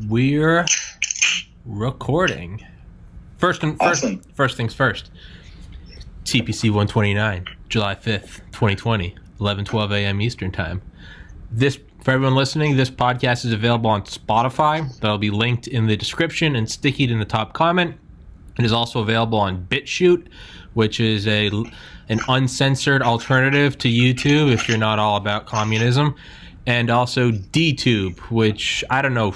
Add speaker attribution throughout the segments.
Speaker 1: We're recording. First things first. TPC 129, July 5th, 2020, 11:12 a.m. Eastern Time. For everyone listening, this podcast is available on Spotify. That'll be linked in the description and stickied in the top comment. It is also available on BitChute, which is an uncensored alternative to YouTube if you're not all about communism. And also DTube, which I don't know.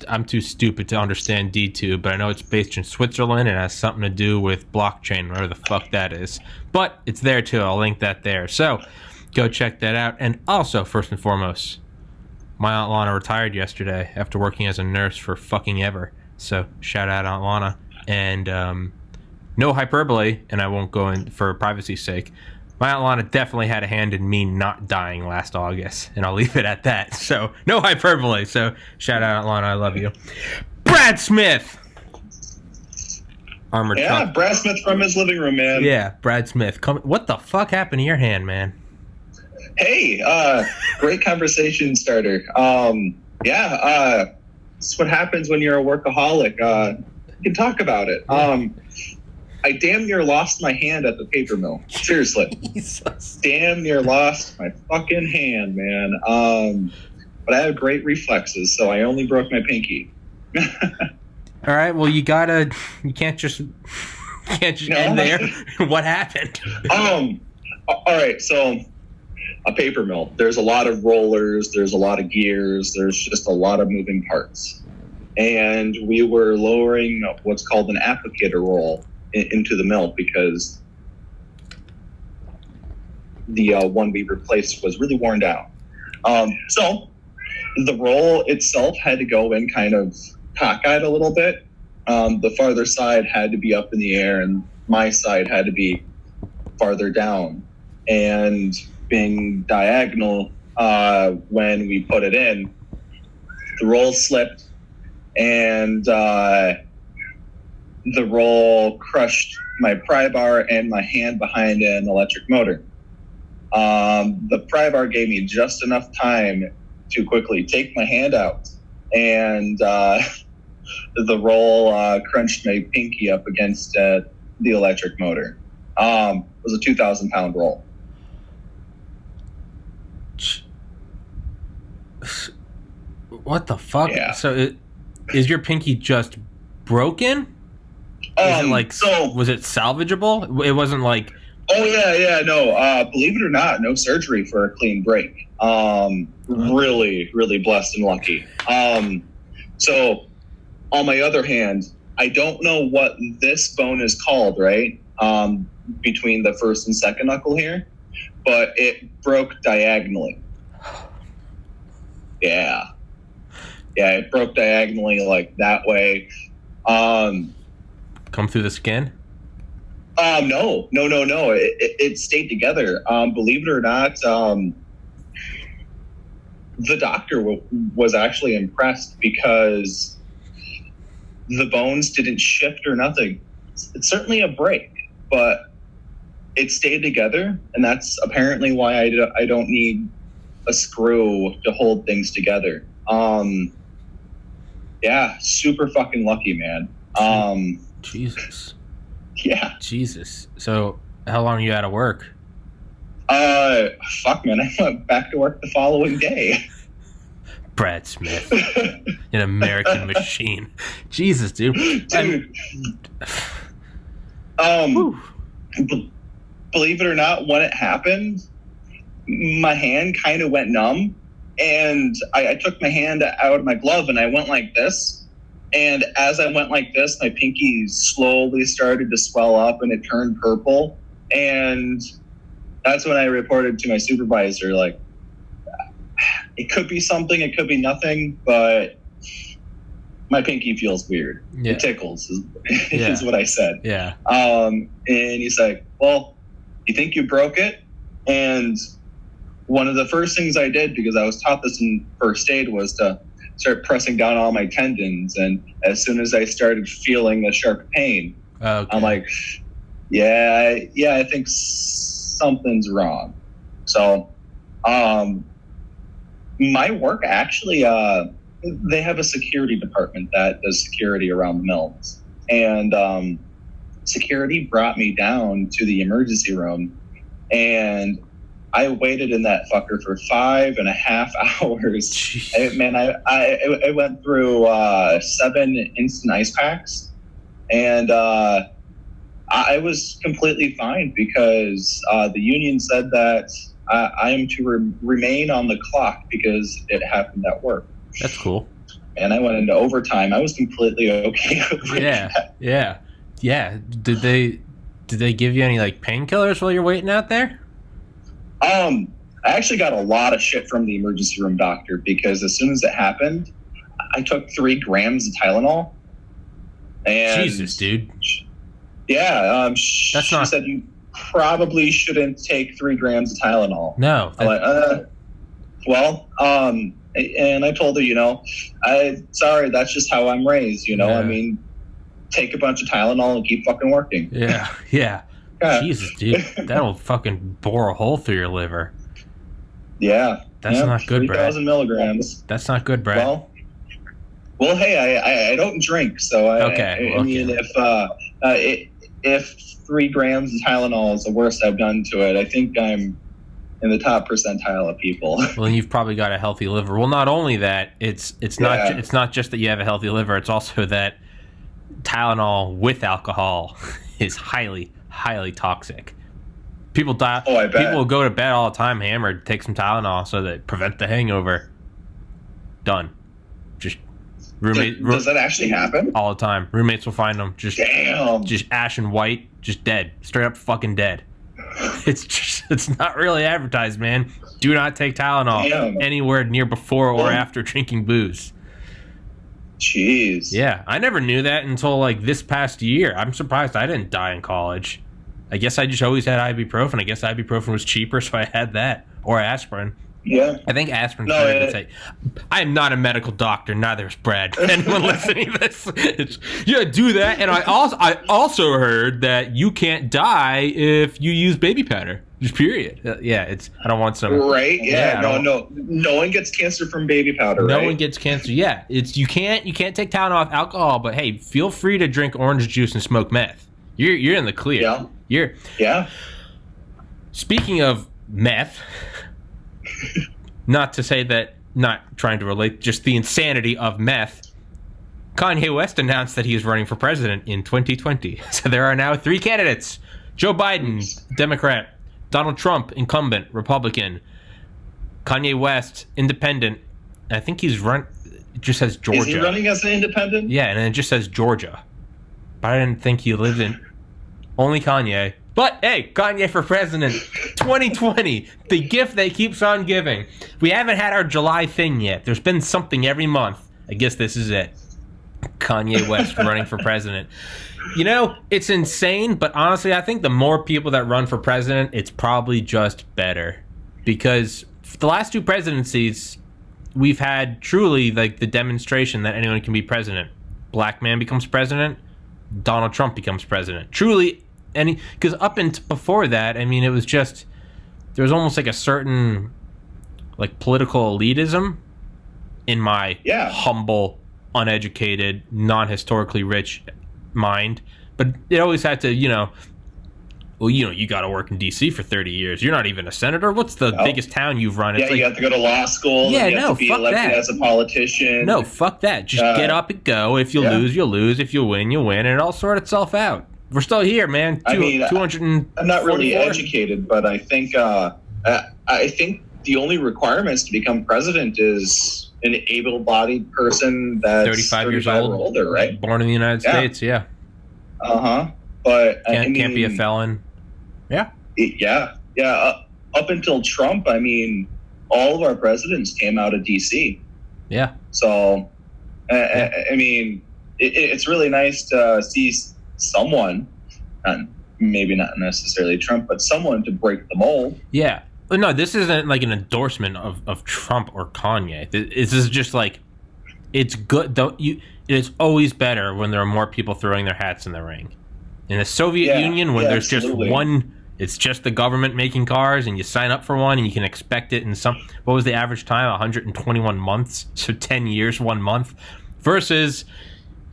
Speaker 1: I'm too stupid to understand DTube, but I know it's based in Switzerland and has something to do with blockchain, whatever the fuck that is. But it's there too. I'll link that there. So go check that out. And also, first and foremost, my Aunt Lana retired yesterday after working as a nurse for fucking ever. So shout out Aunt Lana. And no hyperbole, and I won't go in for privacy's sake. My Aunt Lana definitely had a hand in me not dying last August, and I'll leave it at that. So, no hyperbole. So, shout out, Aunt Lana, I love you. Brad Smith! Armored truck.
Speaker 2: Brad Smith from his living room, man.
Speaker 1: Yeah, Brad Smith. What the fuck happened to your hand, man?
Speaker 2: Hey, great conversation starter. It's what happens when you're a workaholic. You can talk about it. I damn near lost my hand at the paper mill. Seriously.
Speaker 1: Jesus.
Speaker 2: Damn near lost my fucking hand, man. But I have great reflexes, so I only broke my pinky.
Speaker 1: All right, well, you can't just end there. What happened?
Speaker 2: All right, so a paper mill. There's a lot of rollers, there's a lot of gears, there's just a lot of moving parts. And we were lowering what's called an applicator roll into the mill because the one we replaced was really worn down. So the roll itself had to go in kind of cockeyed a little bit. The farther side had to be up in the air and my side had to be farther down. And being diagonal when we put it in, the roll slipped and the roll crushed my pry bar and my hand behind an electric motor. The pry bar gave me just enough time to quickly take my hand out, and the roll crunched my pinky up against the electric motor. It was a 2,000-pound roll.
Speaker 1: What the fuck?
Speaker 2: Yeah.
Speaker 1: So is your pinky just broken? Was it salvageable? It wasn't like...
Speaker 2: Oh, yeah, no. Believe it or not, no surgery for a clean break. Really, really blessed and lucky. So, on my other hand, I don't know what this bone is called, right? Between the first and second knuckle here. But it broke diagonally. Yeah. Yeah, it broke diagonally like that way.
Speaker 1: Come through the skin?
Speaker 2: No. It stayed together. Believe it or not, the doctor was actually impressed because the bones didn't shift or nothing. It's certainly a break, but it stayed together, and that's apparently why I don't need a screw to hold things together. Yeah, super fucking lucky, man.
Speaker 1: Jesus.
Speaker 2: Yeah.
Speaker 1: Jesus. So, how long are you out of work?
Speaker 2: Fuck, man. I went back to work the following day.
Speaker 1: Brad Smith. An American machine. Jesus, dude.
Speaker 2: Believe it or not, when it happened, my hand kind of went numb. And I took my hand out of my glove and I went like this. And as I went like this, my pinky slowly started to swell up and it turned purple. And that's when I reported to my supervisor, like, it could be something, it could be nothing, but my pinky feels weird. Yeah. It tickles, is what I said.
Speaker 1: Yeah.
Speaker 2: And he's like, well, you think you broke it? And one of the first things I did, because I was taught this in first aid, was to start pressing down all my tendons. And as soon as I started feeling a sharp pain, I'm like, yeah, I think something's wrong. So my work actually they have a security department that does security around the mills, and security brought me down to the emergency room, and I waited in that fucker for 5.5 hours. I went through 7 instant ice packs, and I was completely fine because the union said that I am to remain on the clock because it happened at work.
Speaker 1: That's cool.
Speaker 2: And I went into overtime. I was completely okay with that.
Speaker 1: Yeah. Did they give you any like painkillers while you're waiting out there?
Speaker 2: I actually got a lot of shit from the emergency room doctor because as soon as it happened, I took 3 grams of Tylenol. And
Speaker 1: Jesus, dude.
Speaker 2: Yeah, she said you probably shouldn't take 3 grams of Tylenol.
Speaker 1: No.
Speaker 2: I'm like, and I told her, sorry, that's just how I'm raised, Yeah. I mean, take a bunch of Tylenol and keep fucking working.
Speaker 1: Yeah. Jesus, dude. That'll fucking bore a hole through your liver.
Speaker 2: Yeah.
Speaker 1: That's not good, Brad.
Speaker 2: 3,000 milligrams.
Speaker 1: That's not good, Brad.
Speaker 2: Well, hey, I don't drink, so I mean, if 3 grams of Tylenol is the worst I've done to it, I think I'm in the top percentile of people.
Speaker 1: Well, then you've probably got a healthy liver. Well, not only that, it's not just that you have a healthy liver. It's also that Tylenol with alcohol is highly, highly toxic. People die.
Speaker 2: Oh, I bet.
Speaker 1: People will go to bed all the time hammered, take some Tylenol so that prevent the hangover. Done. Just
Speaker 2: does that actually happen?
Speaker 1: All the time. Roommates will find them just ashen white, just dead, straight up fucking dead. It's not really advertised, man. Do not take Tylenol anywhere near before or after drinking booze.
Speaker 2: Jeez.
Speaker 1: Yeah, I never knew that until like this past year. I'm surprised I didn't die in college. I guess I just always had ibuprofen. I guess ibuprofen was cheaper, so I had that, or asprin.
Speaker 2: Yeah.
Speaker 1: I think aspirin's better to take. I am not a medical doctor. Neither is Brad. Anyone listening to this? Do that. And I also heard that you can't die if you use baby powder. Just period. I don't want some.
Speaker 2: Right. Yeah. No one gets cancer from baby powder.
Speaker 1: No one gets cancer. Yeah. You can't take Tylenol off alcohol, but hey, feel free to drink orange juice and smoke meth. You're in the clear.
Speaker 2: Yeah.
Speaker 1: Speaking of meth. Not to say that, not trying to relate, just the insanity of meth. Kanye West announced that he is running for president in 2020. So there are now 3 candidates. Joe Biden, Democrat. Donald Trump, incumbent, Republican. Kanye West, independent. I think it just says Georgia.
Speaker 2: Is he running as an independent?
Speaker 1: Yeah, and it just says Georgia. But I didn't think he lived in... Only Kanye. But, hey, Kanye for president, 2020, the gift that keeps on giving. We haven't had our July thing yet. There's been something every month. I guess this is it. Kanye West running for president. It's insane, but honestly, I think the more people that run for president, it's probably just better. Because for the last 2 presidencies, we've had truly like the demonstration that anyone can be president. Black man becomes president, Donald Trump becomes president. Truly... because up and before that, I mean, it was just there was almost like a certain like political elitism in my humble, uneducated, non-historically rich mind. But it always had to, you got to work in D.C. for 30 years. You're not even a senator. What's the biggest town you've run?
Speaker 2: It's you have to go to law school.
Speaker 1: Yeah,
Speaker 2: you have to be
Speaker 1: fuck
Speaker 2: elected
Speaker 1: that.
Speaker 2: as a politician.
Speaker 1: No, fuck that. Just get up and go. If you lose, you'll lose. If you win, you'll win. And it all sort itself out. We're still here, man.
Speaker 2: I'm not really educated, but I think the only requirements to become president is an able-bodied person that's
Speaker 1: 35 years old,
Speaker 2: or older, right?
Speaker 1: Born in the United States, yeah.
Speaker 2: But
Speaker 1: can't be a felon. Yeah.
Speaker 2: Up until Trump, I mean, all of our presidents came out of D.C.
Speaker 1: Yeah.
Speaker 2: So, I mean, it's really nice to see someone, maybe not necessarily Trump, but someone to break the mold.
Speaker 1: Yeah. But no, this isn't like an endorsement of Trump or Kanye. This is just like, it's good. It's always better when there are more people throwing their hats in the ring. In the Soviet Union, when there's
Speaker 2: absolutely.
Speaker 1: just one It's just the government making cars, and you sign up for one, and you can expect it in what was the average time? 121 months, so 10 years, 1 month, versus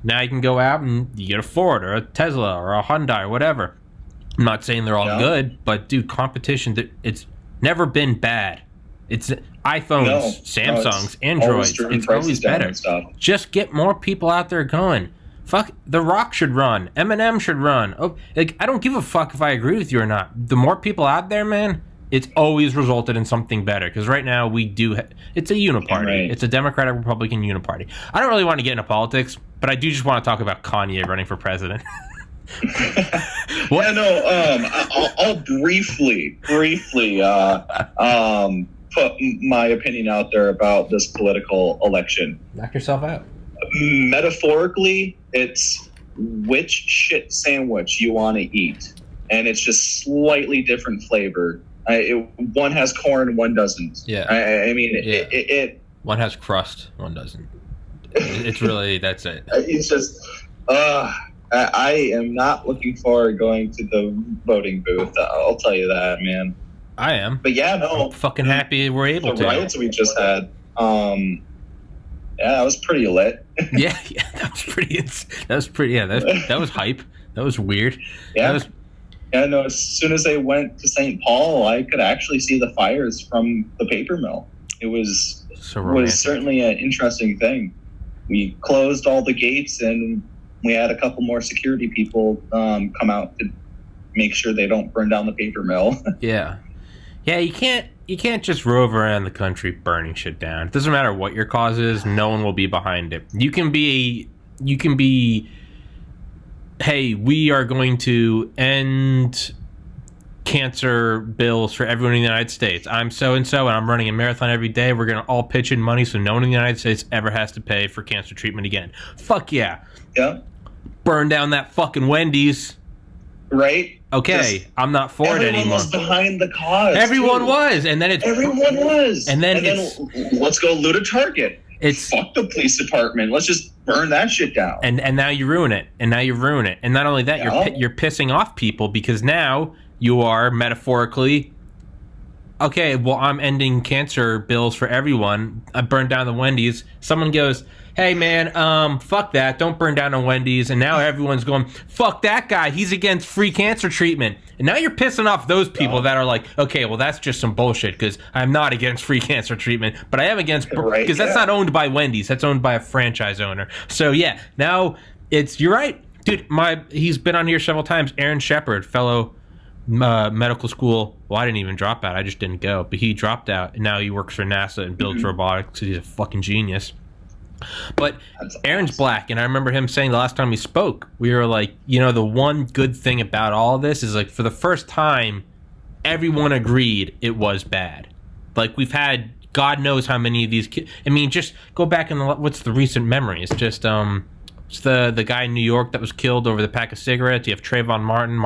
Speaker 1: now you can go out and you get a Ford or a Tesla or a Hyundai or whatever. I'm not saying they're all good, but dude, competition, it's never been bad. It's iPhones, Samsungs, Androids. It's always better. Just get more people out there going. Fuck, The Rock should run. Eminem should run. Oh, like, I don't give a fuck if I agree with you or not. The more people out there, man, it's always resulted in something better. Because right now we do. It's a uniparty. Right. It's a Democratic Republican uniparty. I don't really want to get into politics, but I do just want to talk about Kanye running for president.
Speaker 2: I'll briefly put my opinion out there about this political election.
Speaker 1: Knock yourself out.
Speaker 2: Metaphorically, it's which shit sandwich you want to eat, and it's just slightly different flavor. One has corn, one doesn't.
Speaker 1: Yeah,
Speaker 2: it
Speaker 1: one has crust, one doesn't. It's really that's it.
Speaker 2: It's just I am not looking forward to going to the voting booth. I'll tell you that, man.
Speaker 1: I am.
Speaker 2: But yeah, no.
Speaker 1: I'm fucking happy we're able to.
Speaker 2: The riots we just had. Yeah, that was pretty lit.
Speaker 1: yeah, that was pretty. That was hype. That was weird.
Speaker 2: Yeah. As soon as they went to St. Paul, I could actually see the fires from the paper mill. It was certainly an interesting thing. We closed all the gates, and we had a couple more security people come out to make sure they don't burn down the paper mill. Yeah,
Speaker 1: you can't just rove around the country burning shit down. It doesn't matter what your cause is. No one will be behind it. You can be, hey, we are going to end cancer bills for everyone in the United States. I'm so-and-so, and I'm running a marathon every day. We're going to all pitch in money so no one in the United States ever has to pay for cancer treatment again. Fuck yeah.
Speaker 2: Yeah.
Speaker 1: Burn down that fucking Wendy's.
Speaker 2: Right?
Speaker 1: Okay, I'm not for it anymore.
Speaker 2: Everyone was behind the cause.
Speaker 1: Everyone was, and then
Speaker 2: everyone was, and then let's go loot a Target. Fuck the police department. Let's just burn that shit down.
Speaker 1: And now you ruin it. And not only that, you're pissing off people because now you are metaphorically. Okay, well, I'm ending cancer bills for everyone. I burned down the Wendy's. Someone goes, hey, man, fuck that. Don't burn down a Wendy's. And now everyone's going, fuck that guy. He's against free cancer treatment. And now you're pissing off those people that are like, okay, well, that's just some bullshit because I'm not against free cancer treatment, but I am against, because that's not owned by Wendy's. That's owned by a franchise owner. So, yeah, now you're right. Dude, he's been on here several times. Aaron Shepard, fellow medical school. Well, I didn't even drop out. I just didn't go. But he dropped out, and now he works for NASA and builds robotics. He's a fucking genius. But Aaron's black, and I remember him saying the last time we spoke, we were like, the one good thing about all of this is, like, for the first time, everyone agreed it was bad. Like, we've had God knows how many of these kids. I mean, just go back and what's the recent memory? It's just it's the guy in New York that was killed over the pack of cigarettes. You have Trayvon Martin,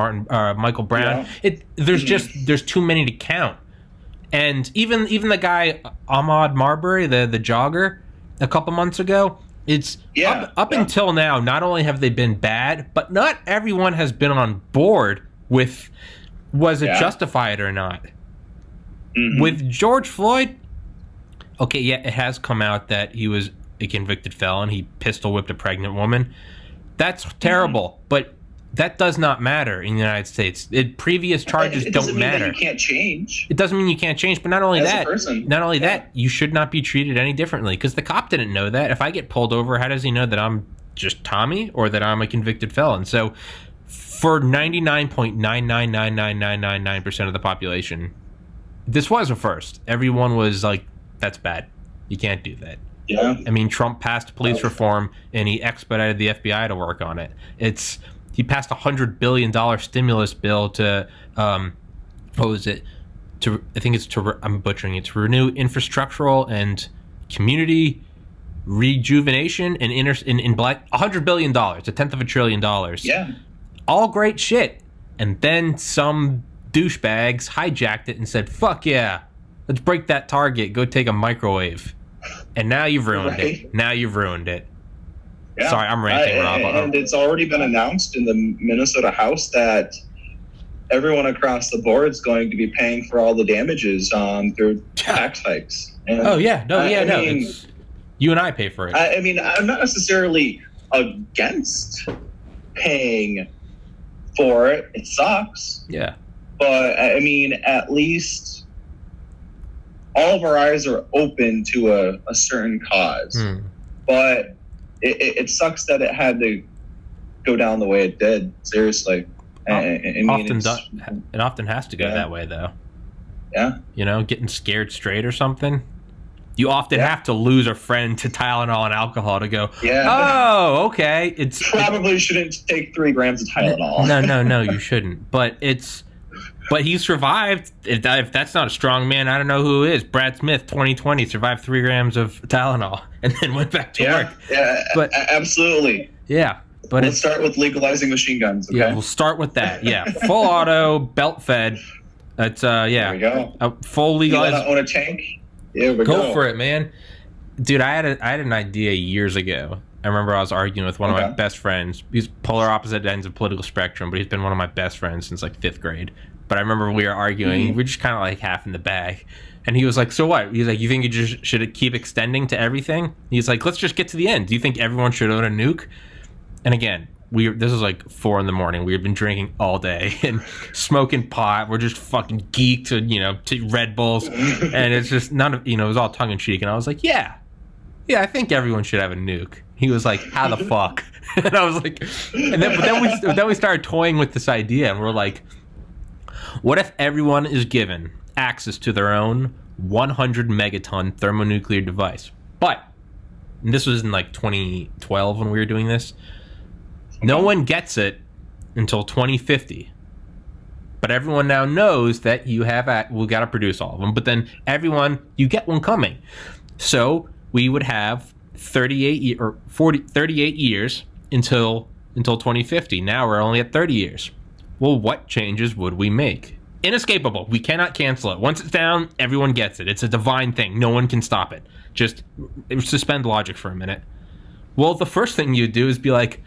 Speaker 1: Michael Brown. Yeah. There's too many to count. And even the guy Ahmaud Marbury, the jogger, a couple months ago, it's up until now, not only have they been bad, but not everyone has been on board with was it justified or not. With George Floyd, okay, yeah, it has come out that he was a convicted felon. He pistol whipped a pregnant woman. That's terrible, but that does not matter in the United States. Previous charges don't matter.
Speaker 2: You can't change.
Speaker 1: It doesn't mean you can't change, but not only that, you should not be treated any differently because the cop didn't know that. If I get pulled over, how does he know that I'm just Tommy or that I'm a convicted felon? So for 99.9999999% of the population, this was a first. Everyone was like, that's bad. You can't do that.
Speaker 2: Yeah.
Speaker 1: I mean, Trump passed police reform and he expedited the FBI to work on it. He passed $100 billion stimulus bill to, I'm butchering it, to renew infrastructural and community rejuvenation in black, $100 billion, $1/10 trillion.
Speaker 2: Yeah.
Speaker 1: All great shit. And then some douchebags hijacked it and said, fuck yeah, let's break that target, go take a microwave. And now you've ruined it. Yeah. Sorry, I'm ranting, Rob.
Speaker 2: And it's already been announced in the Minnesota House that everyone across the board is going to be paying for all the damages through tax hikes. And
Speaker 1: no. It's, you and I pay for it.
Speaker 2: I mean, I'm not necessarily against paying for it. It sucks.
Speaker 1: Yeah.
Speaker 2: But I mean, at least all of our eyes are open to a certain cause. But it sucks that it had to go down the way it did. Seriously.
Speaker 1: It often has to go that way, though.
Speaker 2: Yeah.
Speaker 1: You know, getting scared straight or something. You often have to lose a friend to Tylenol and alcohol to go, oh, okay.
Speaker 2: Probably shouldn't take 3 grams of Tylenol.
Speaker 1: No, you shouldn't. But he survived. If that's not a strong man, I don't know who is. Brad Smith, 2020, survived 3 grams of Tylenol and then went back to work.
Speaker 2: Yeah, but absolutely.
Speaker 1: Yeah. But
Speaker 2: let's start with legalizing machine guns, okay?
Speaker 1: Yeah, we'll start with that. Yeah. Full auto, belt fed. That's,
Speaker 2: There we go.
Speaker 1: Full legalized.
Speaker 2: You want to own a tank? Yeah,
Speaker 1: go for it, man. Dude, I had an idea years ago. I remember I was arguing with one of my best friends. He's polar opposite ends of political spectrum, but he's been one of my best friends since like 5th grade. But I remember we were arguing. We were just kind of like half in the bag. And he was like, so what? He's like, you think you just should keep extending to everything? He's like, let's just get to the end. Do you think everyone should own a nuke? And again, this was like 4 a.m. We had been drinking all day and smoking pot. We're just fucking geeked to Red Bulls. And it's just none of, it was all tongue in cheek. And I was like, yeah, I think everyone should have a nuke. He was like, how the fuck? And I was like, and then we started toying with this idea. And we're like, what if everyone is given access to their own 100 megaton thermonuclear device? But, and this was in like 2012 when we were doing this. No one gets it until 2050. But everyone now knows that we got to produce all of them. But then you get one coming. So we would have 38 years until 2050. Now we're only at 30 years. Well, what changes would we make? Inescapable. We cannot cancel it. Once it's down, everyone gets it. It's a divine thing. No one can stop it. Just suspend logic for a minute. Well, the first thing you do is be like,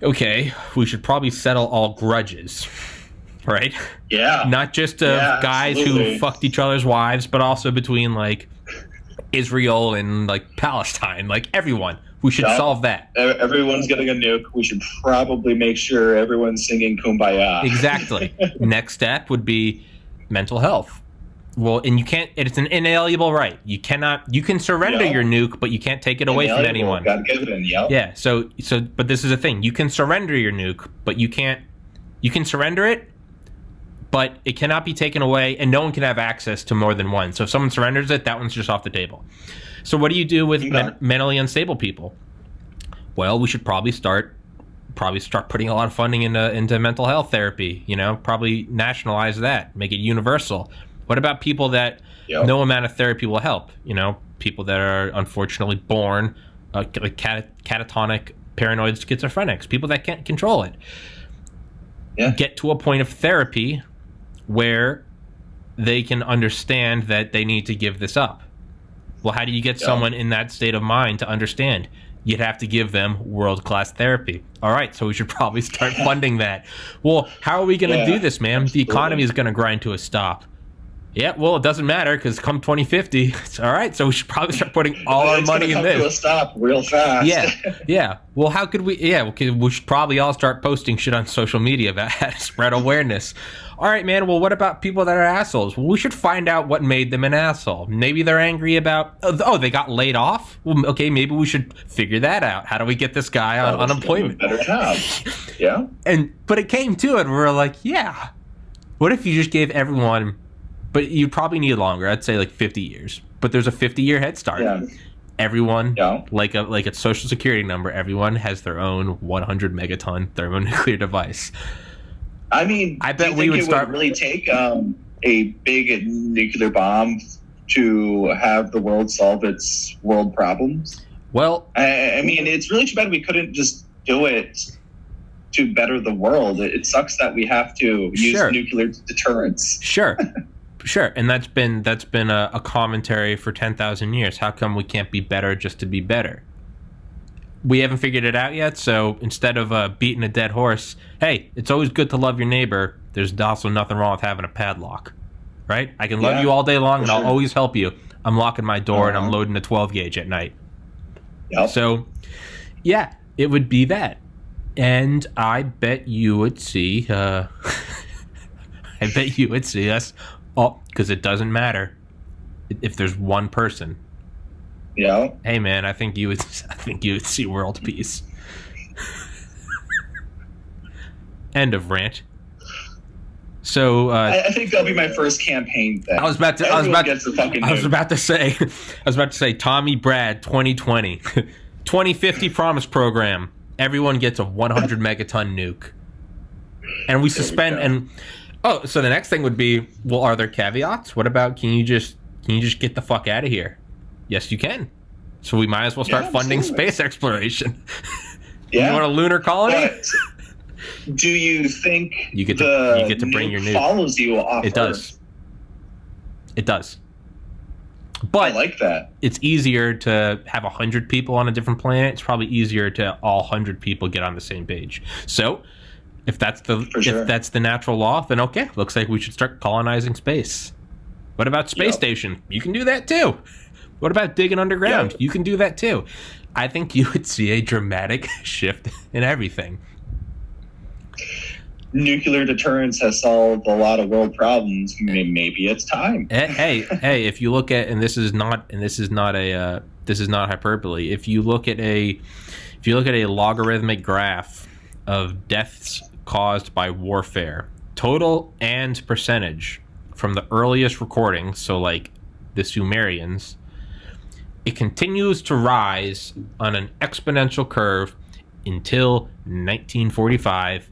Speaker 1: okay, we should probably settle all grudges, right?
Speaker 2: Yeah.
Speaker 1: Not just guys who fucked each other's wives, but also between like Israel and like Palestine, like everyone. We should solve that.
Speaker 2: Everyone's getting a nuke. We should probably make sure everyone's singing Kumbaya.
Speaker 1: Exactly. Next step would be mental health. Well, and you can't. It's an inalienable right. You can surrender your nuke, but you can't take it away from anyone.
Speaker 2: Gotta give it in.
Speaker 1: Yeah. So, but this is the thing. You can surrender your nuke, but you can't. You can surrender it, but it cannot be taken away, and no one can have access to more than one. So if someone surrenders it, that one's just off the table. So what do you do with mentally unstable people? Well, we should probably start putting a lot of funding into mental health therapy. Probably nationalize that, make it universal. What about people that no amount of therapy will help? People that are unfortunately born like catatonic, paranoid schizophrenics, people that can't control it. Yeah. Get to a point of therapy where they can understand that they need to give this up. Well, how do you get someone in that state of mind to understand? You'd have to give them world-class therapy. All right, so we should probably start funding that. Well, how are we going to do this, man? The economy is going to grind to a stop. Yeah, well, it doesn't matter because come 2050, it's all right. So we should probably start putting all our money in this.
Speaker 2: To a stop real fast.
Speaker 1: Yeah. Well, how could we? Yeah, we should probably all start posting shit on social media about how to spread awareness. All right, man. Well, what about people that are assholes? Well, we should find out what made them an asshole. Maybe they're angry about, they got laid off. Well, okay, maybe we should figure that out. How do we get this guy on unemployment?
Speaker 2: Better job. Yeah.
Speaker 1: But it came to it. We're like, yeah. What if you just gave everyone? But you'd probably need longer. I'd say like 50 years. But there's a 50-year head start. Yeah. Everyone, like a social security number, everyone has their own 100 megaton thermonuclear device.
Speaker 2: I mean,
Speaker 1: I bet
Speaker 2: would really take a big nuclear bomb to have the world solve its world problems?
Speaker 1: Well,
Speaker 2: I mean, it's really too bad we couldn't just do it to better the world. It sucks that we have to use nuclear deterrence.
Speaker 1: Sure. And that's been a commentary for 10,000 years. How come we can't be better just to be better? we haven't figured it out yet. So instead of beating a dead horse, hey, it's always good to love your neighbor. There's also nothing wrong with having a padlock, right? I can love you all day long, and I'll always help you. I'm locking my door and I'm loading a 12 gauge at night.
Speaker 2: Yep.
Speaker 1: So, yeah, it would be that. And I bet you would see, I bet you would see us, because it doesn't matter if there's one person.
Speaker 2: Yeah.
Speaker 1: Hey man, I think you would see world peace. End of rant. So
Speaker 2: I think that'll be my first campaign thing.
Speaker 1: I was about to say Tommy Brad 2020 2050 promise program. Everyone gets a 100 megaton nuke. And we suspend so the next thing would be, well, are there caveats? What about can you just get the fuck out of here? Yes, you can. So we might as well start funding space exploration.
Speaker 2: Yeah.
Speaker 1: You want a lunar colony?
Speaker 2: Do you think
Speaker 1: you get to bring your nuke
Speaker 2: follows you off
Speaker 1: It does. It does. But
Speaker 2: I like that.
Speaker 1: It's easier to have 100 people on a different planet. It's probably easier to all 100 people get on the same page. So if that's the natural law, then okay, looks like we should start colonizing space. What about space station? You can do that too. What about digging underground? You can do that too. I think you would see a dramatic shift in everything.
Speaker 2: Nuclear deterrence has solved a lot of world problems. Maybe it's time.
Speaker 1: Hey! If you look at, and this is not hyperbole. If you look at a logarithmic graph of deaths caused by warfare, total and percentage from the earliest recordings, so like the Sumerians, it continues to rise on an exponential curve until 1945,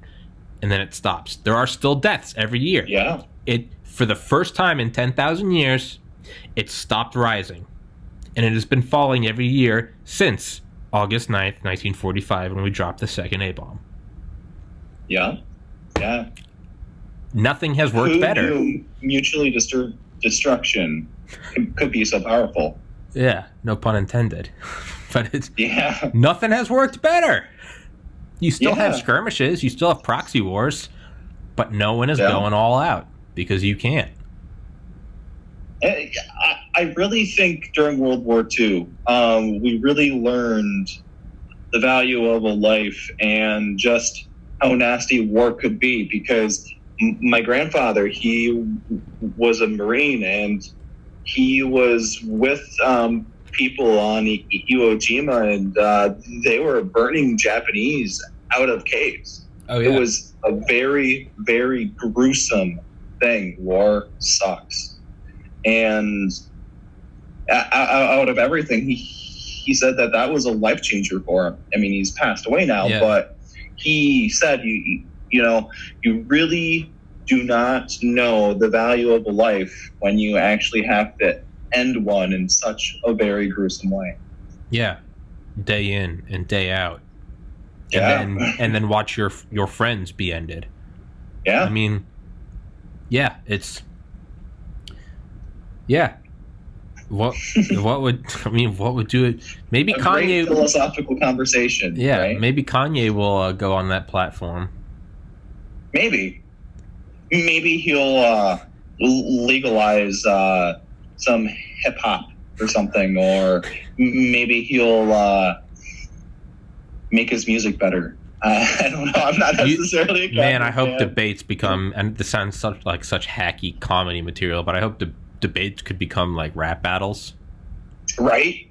Speaker 1: and then it stops. There are still deaths every year.
Speaker 2: Yeah.
Speaker 1: For the first time in 10,000 years, it stopped rising. And it has been falling every year since August 9th, 1945, when we dropped the second A-bomb.
Speaker 2: Yeah. Yeah.
Speaker 1: Nothing has worked better.
Speaker 2: Mutually destruction could be so powerful.
Speaker 1: Yeah, no pun intended. But nothing has worked better. You still have skirmishes, you still have proxy wars, but no one is going all out because you can't.
Speaker 2: I really think during World War II, we really learned the value of a life and just how nasty war could be, because my grandfather, he was a Marine, and he was with people on Iwo Jima, and they were burning Japanese out of caves.
Speaker 1: Oh, yeah.
Speaker 2: It was a very, very gruesome thing. War sucks. And out of everything, he said that was a life changer for him. I mean, he's passed away now, but he said, you really do not know the value of a life when you actually have to end one in such a very gruesome way.
Speaker 1: Yeah, day in and day out, and then watch your friends be ended.
Speaker 2: Yeah,
Speaker 1: I mean, it's What would do it? Maybe
Speaker 2: a
Speaker 1: Kanye.
Speaker 2: Great philosophical conversation.
Speaker 1: Yeah,
Speaker 2: right?
Speaker 1: Maybe Kanye will go on that platform.
Speaker 2: Maybe he'll legalize some hip hop or something, or maybe he'll make his music better. I don't know. I'm not necessarily.
Speaker 1: I hope debates become, and this sounds such hacky comedy material, but I hope debates could become like rap battles.
Speaker 2: Right?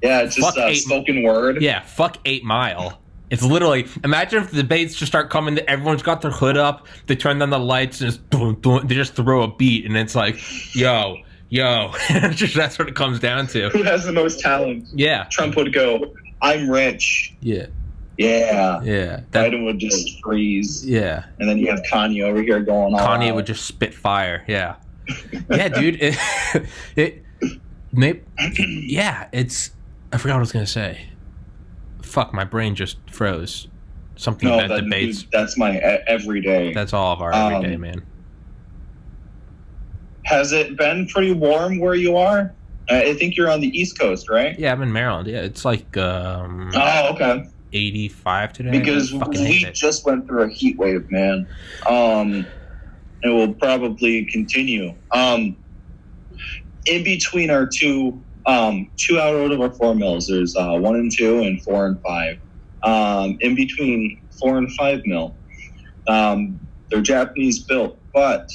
Speaker 2: Yeah, just spoken word.
Speaker 1: Yeah, fuck 8 Mile. It's literally, imagine if the debates just start coming, everyone's got their hood up, they turn on the lights, and they just throw a beat, and it's like, yo. That's what it comes down to.
Speaker 2: Who has the most talent?
Speaker 1: Yeah.
Speaker 2: Trump would go, I'm rich.
Speaker 1: Yeah.
Speaker 2: Biden would just freeze.
Speaker 1: Yeah.
Speaker 2: And then you have Kanye over here going on.
Speaker 1: Kanye would just spit fire. Yeah. Yeah, dude. I forgot what I was going to say. Fuck, my brain just froze. Something about debates.
Speaker 2: Dude, that's my everyday.
Speaker 1: That's all of our everyday, man.
Speaker 2: Has it been pretty warm where you are? I think you're on the East Coast, right?
Speaker 1: Yeah, I'm in Maryland. Yeah, it's like
Speaker 2: okay.
Speaker 1: 85 today.
Speaker 2: Because we just went through a heat wave, man. It will probably continue. In between our two out of our 4 mills, there's 1 and 2 and 4 and 5. In between 4 and 5 mill, they're Japanese built, but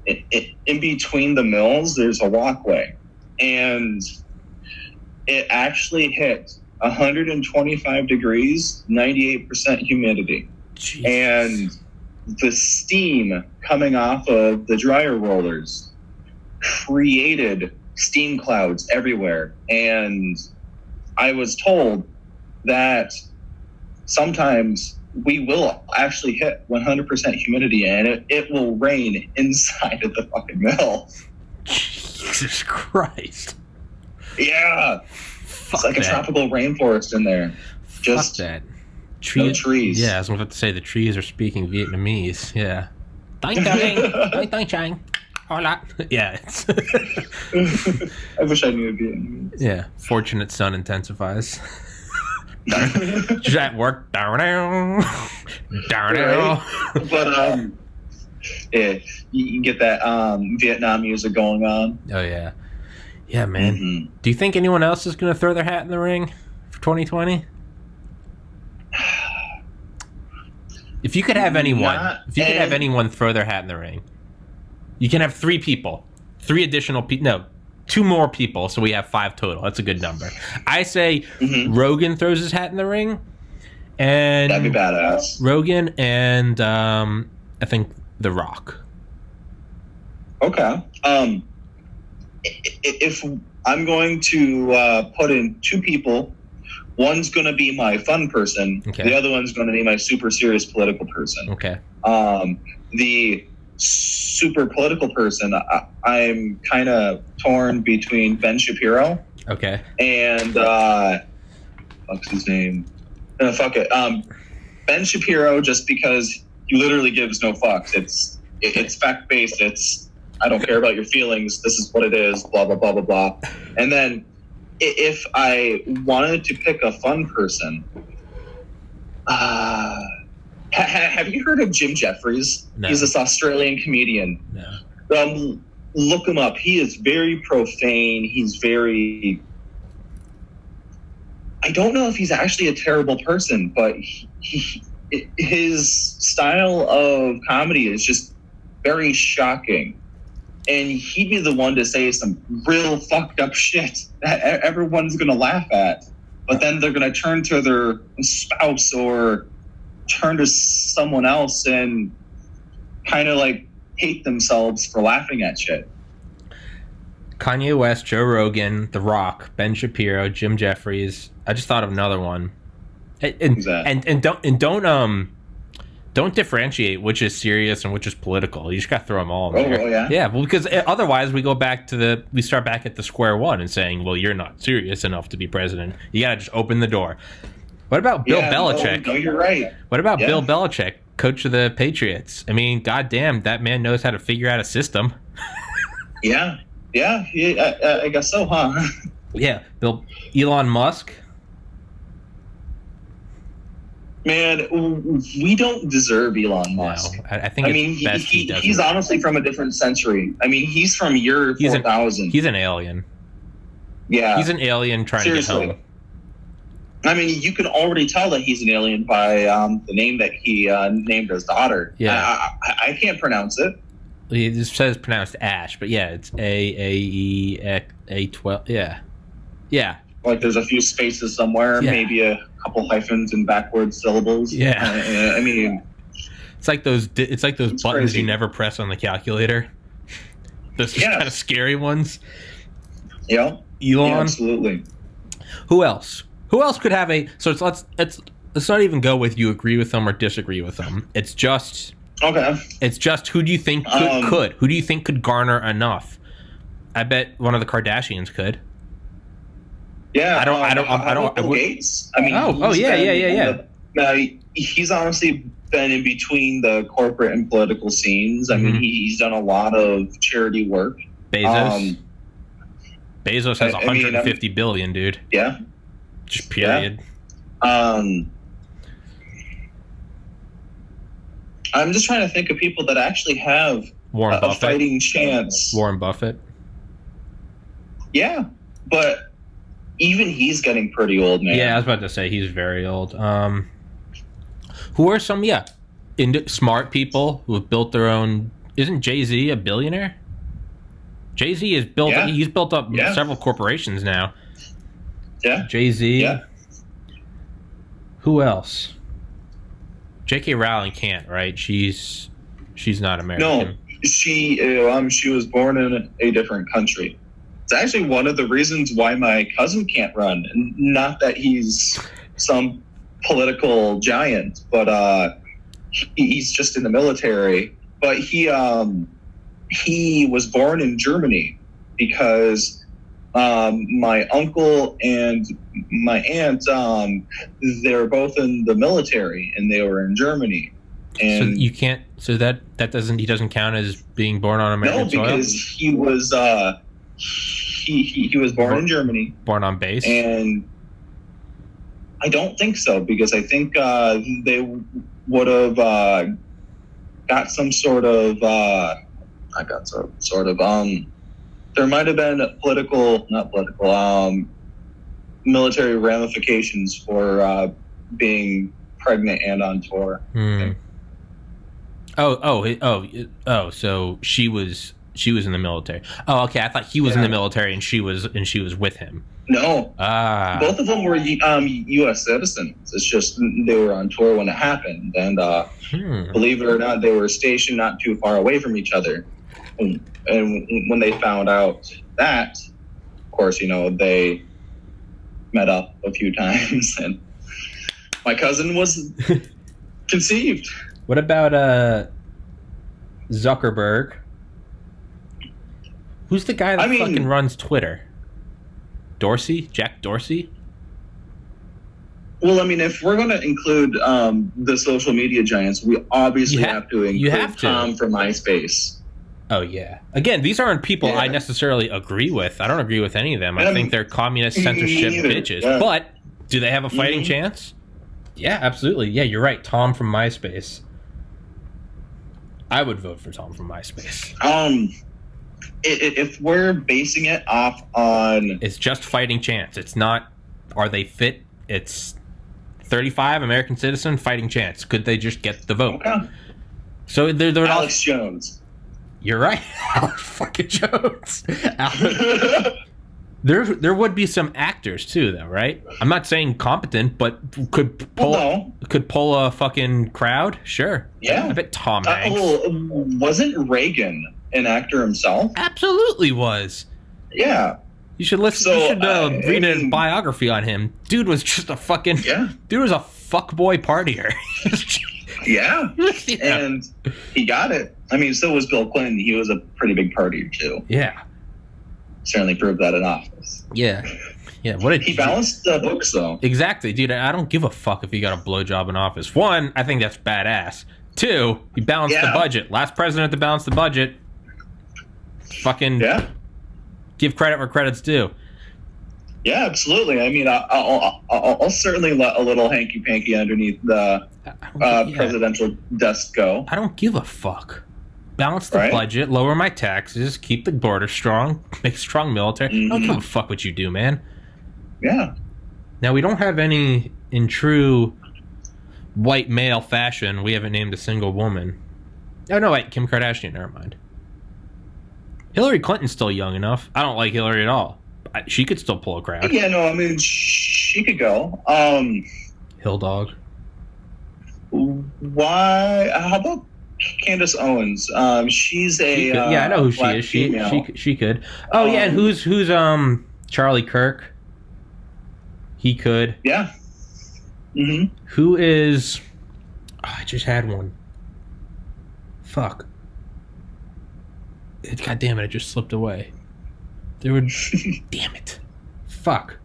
Speaker 2: in between the mills, there's a walkway, and it actually hit 125 degrees, 98% humidity.
Speaker 1: Jesus.
Speaker 2: And the steam coming off of the dryer rollers created steam clouds everywhere. And I was told that sometimes we will actually hit 100% humidity, and it will rain inside of the fucking mill.
Speaker 1: Jesus Christ.
Speaker 2: Yeah. It's like a tropical rainforest in there. Just
Speaker 1: that.
Speaker 2: No trees.
Speaker 1: Yeah, I was about to say the trees are speaking Vietnamese. Yeah. Hola. Yeah.
Speaker 2: I wish I knew Vietnamese.
Speaker 1: Yeah. Fortunate son intensifies. Just at work. Down.
Speaker 2: Right? But yeah, you get that Vietnam music going on.
Speaker 1: Oh yeah. Yeah, man. Mm-hmm. Do you think anyone else is going to throw their hat in the ring for 2020? If you could have anyone throw their hat in the ring, you can have 3 people, 3 additional people. No, 2 more people, so we have 5 total. That's a good number. I say Rogan throws his hat in the ring, and
Speaker 2: that'd be badass.
Speaker 1: Rogan and I think The Rock.
Speaker 2: Okay. If I'm going to put in 2 people, one's going to be my fun person. Okay. The other one's going to be my super serious political person.
Speaker 1: Okay.
Speaker 2: The super political person, I'm kind of torn between Ben Shapiro.
Speaker 1: Okay.
Speaker 2: And what's his name? Fuck it. Ben Shapiro, just because he literally gives no fucks. It's fact based. It's I don't care about your feelings. This is what it is. Blah blah blah blah blah. And then if I wanted to pick a fun person, have you heard of Jim Jeffries?
Speaker 1: No.
Speaker 2: He's this Australian comedian.
Speaker 1: No.
Speaker 2: Look him up. He is very profane. He's very. I don't know if he's actually a terrible person, but his style of comedy is just very shocking. And he'd be the one to say some real fucked up shit that everyone's going to laugh at. But then they're going to turn to their spouse or turn to someone else and kind of like hate themselves for laughing at shit.
Speaker 1: Kanye West, Joe Rogan, The Rock, Ben Shapiro, Jim Jeffries. I just thought of another one. And don't differentiate which is serious and which is political. You just got to throw them all in there.
Speaker 2: Oh, yeah?
Speaker 1: Yeah, well, because otherwise we start back at the square one and saying, well, you're not serious enough to be president. You got to just open the door. What about Bill Belichick?
Speaker 2: No, you're right.
Speaker 1: What about Bill Belichick, coach of the Patriots? I mean, goddamn, that man knows how to figure out a system.
Speaker 2: Yeah, I guess so, huh?
Speaker 1: Yeah, Elon Musk.
Speaker 2: Man, we don't deserve Elon Musk.
Speaker 1: No, I think.
Speaker 2: He's honestly from a different century. I mean, he's from year 4000.
Speaker 1: He's an alien.
Speaker 2: Yeah,
Speaker 1: he's an alien trying to get home.
Speaker 2: I mean, you can already tell that he's an alien by the name that he named his daughter.
Speaker 1: Yeah,
Speaker 2: I can't pronounce it.
Speaker 1: It just says pronounced Ash, but yeah, it's A12. Yeah.
Speaker 2: Like there's a few spaces somewhere, maybe a couple hyphens and backwards syllables.
Speaker 1: Yeah,
Speaker 2: I mean,
Speaker 1: it's like those buttons crazy. You never press on the calculator. Those kind of scary ones.
Speaker 2: Yeah,
Speaker 1: Elon.
Speaker 2: Yeah, absolutely.
Speaker 1: Who else? Who else could have a? So let's not even go with you agree with them or disagree with them. It's just
Speaker 2: okay.
Speaker 1: It's just who do you think could? Who do you think could garner enough? I bet one of the Kardashians could.
Speaker 2: Yeah,
Speaker 1: I don't.
Speaker 2: Bill Gates. I mean,
Speaker 1: yeah.
Speaker 2: He's honestly been in between the corporate and political scenes. I mean, he's done a lot of charity work.
Speaker 1: Bezos Bezos has 150 billion, dude.
Speaker 2: Yeah.
Speaker 1: Just period.
Speaker 2: Yeah. I'm just trying to think of people that actually have a fighting chance.
Speaker 1: Warren Buffett.
Speaker 2: Yeah, but even he's getting pretty old, man.
Speaker 1: Yeah, I was about to say he's very old. Who are some smart people who have built their own? Isn't Jay-Z a billionaire? Jay-Z has built. Yeah. He's built up several corporations now.
Speaker 2: Yeah.
Speaker 1: Jay-Z.
Speaker 2: Yeah.
Speaker 1: Who else? J.K. Rowling can't, right? She's not American.
Speaker 2: No, she was born in a different country. It's actually one of the reasons why my cousin can't run. Not that he's some political giant, but he's just in the military. But he was born in Germany because my uncle and my aunt, they're both in the military, and they were in Germany. And
Speaker 1: so you can't. So that doesn't. He doesn't count as being born on American soil.
Speaker 2: No, because he was he was born in Germany.
Speaker 1: Born on base.
Speaker 2: And I don't think so, because I think they would have got some sort of. There might have been military ramifications for being pregnant and on tour.
Speaker 1: So she was in the military. Oh, okay. I thought he was in the military and she was with him.
Speaker 2: No. Both of them were U.S. citizens. It's just they were on tour when it happened, and believe it or not, they were stationed not too far away from each other. And when they found out that, of course, they met up a few times, and my cousin was conceived.
Speaker 1: What about Zuckerberg? Who's the guy that fucking runs Twitter? Jack Dorsey?
Speaker 2: Well, if we're going to include the social media giants, we obviously have to include Tom from MySpace.
Speaker 1: Oh, yeah. Again, these aren't people I necessarily agree with. I don't agree with any of them. I think they're communist censorship bitches. Yeah. But do they have a fighting chance? Yeah, absolutely. Yeah, you're right. Tom from MySpace. I would vote for Tom from MySpace.
Speaker 2: If we're basing it off on...
Speaker 1: It's just fighting chance. It's not, are they fit? It's 35, American citizen, fighting chance. Could they just get the vote?
Speaker 2: Okay.
Speaker 1: So they're
Speaker 2: Alex Jones.
Speaker 1: You're right. Alex fucking Jones. There would be some actors too, though, right? I'm not saying competent, but could pull a fucking crowd. Sure.
Speaker 2: Yeah.
Speaker 1: I bet Tom Hanks.
Speaker 2: Wasn't Reagan an actor himself?
Speaker 1: Absolutely was.
Speaker 2: Yeah.
Speaker 1: You should listen. You should read a biography on him. Dude was just a fucking.
Speaker 2: Yeah.
Speaker 1: Dude was a fuckboy partier.
Speaker 2: Yeah. And he got it. So was Bill Clinton. He was a pretty big partier too.
Speaker 1: Yeah.
Speaker 2: Certainly proved that in office.
Speaker 1: Yeah. Yeah.
Speaker 2: He balanced the books, though.
Speaker 1: Exactly, dude. I don't give a fuck if he got a blowjob in office. One, I think that's badass. Two, he balanced the budget. Last president to balance the budget. Fucking give credit where credit's due.
Speaker 2: Yeah, absolutely. I'll certainly let a little hanky-panky underneath the presidential desk go.
Speaker 1: I don't give a fuck. Balance the budget, lower my taxes, keep the border strong, make a strong military. I don't give a fuck what you do, man.
Speaker 2: Yeah.
Speaker 1: Now, we don't have any, in true white male fashion, we haven't named a single woman. Oh, no, wait, Kim Kardashian, never mind. Hillary Clinton's still young enough. I don't like Hillary at all. She could still pull a crowd.
Speaker 2: Yeah, no, she could go.
Speaker 1: Hill dog.
Speaker 2: Why? How about Candace Owens? She's a
Speaker 1: I know who she is. She could. Oh yeah, and who's Charlie Kirk? He could.
Speaker 2: Yeah. Mm-hmm.
Speaker 1: Who is? Oh, I just had one. Fuck. God damn it! It just slipped away. There would. Damn it. Fuck.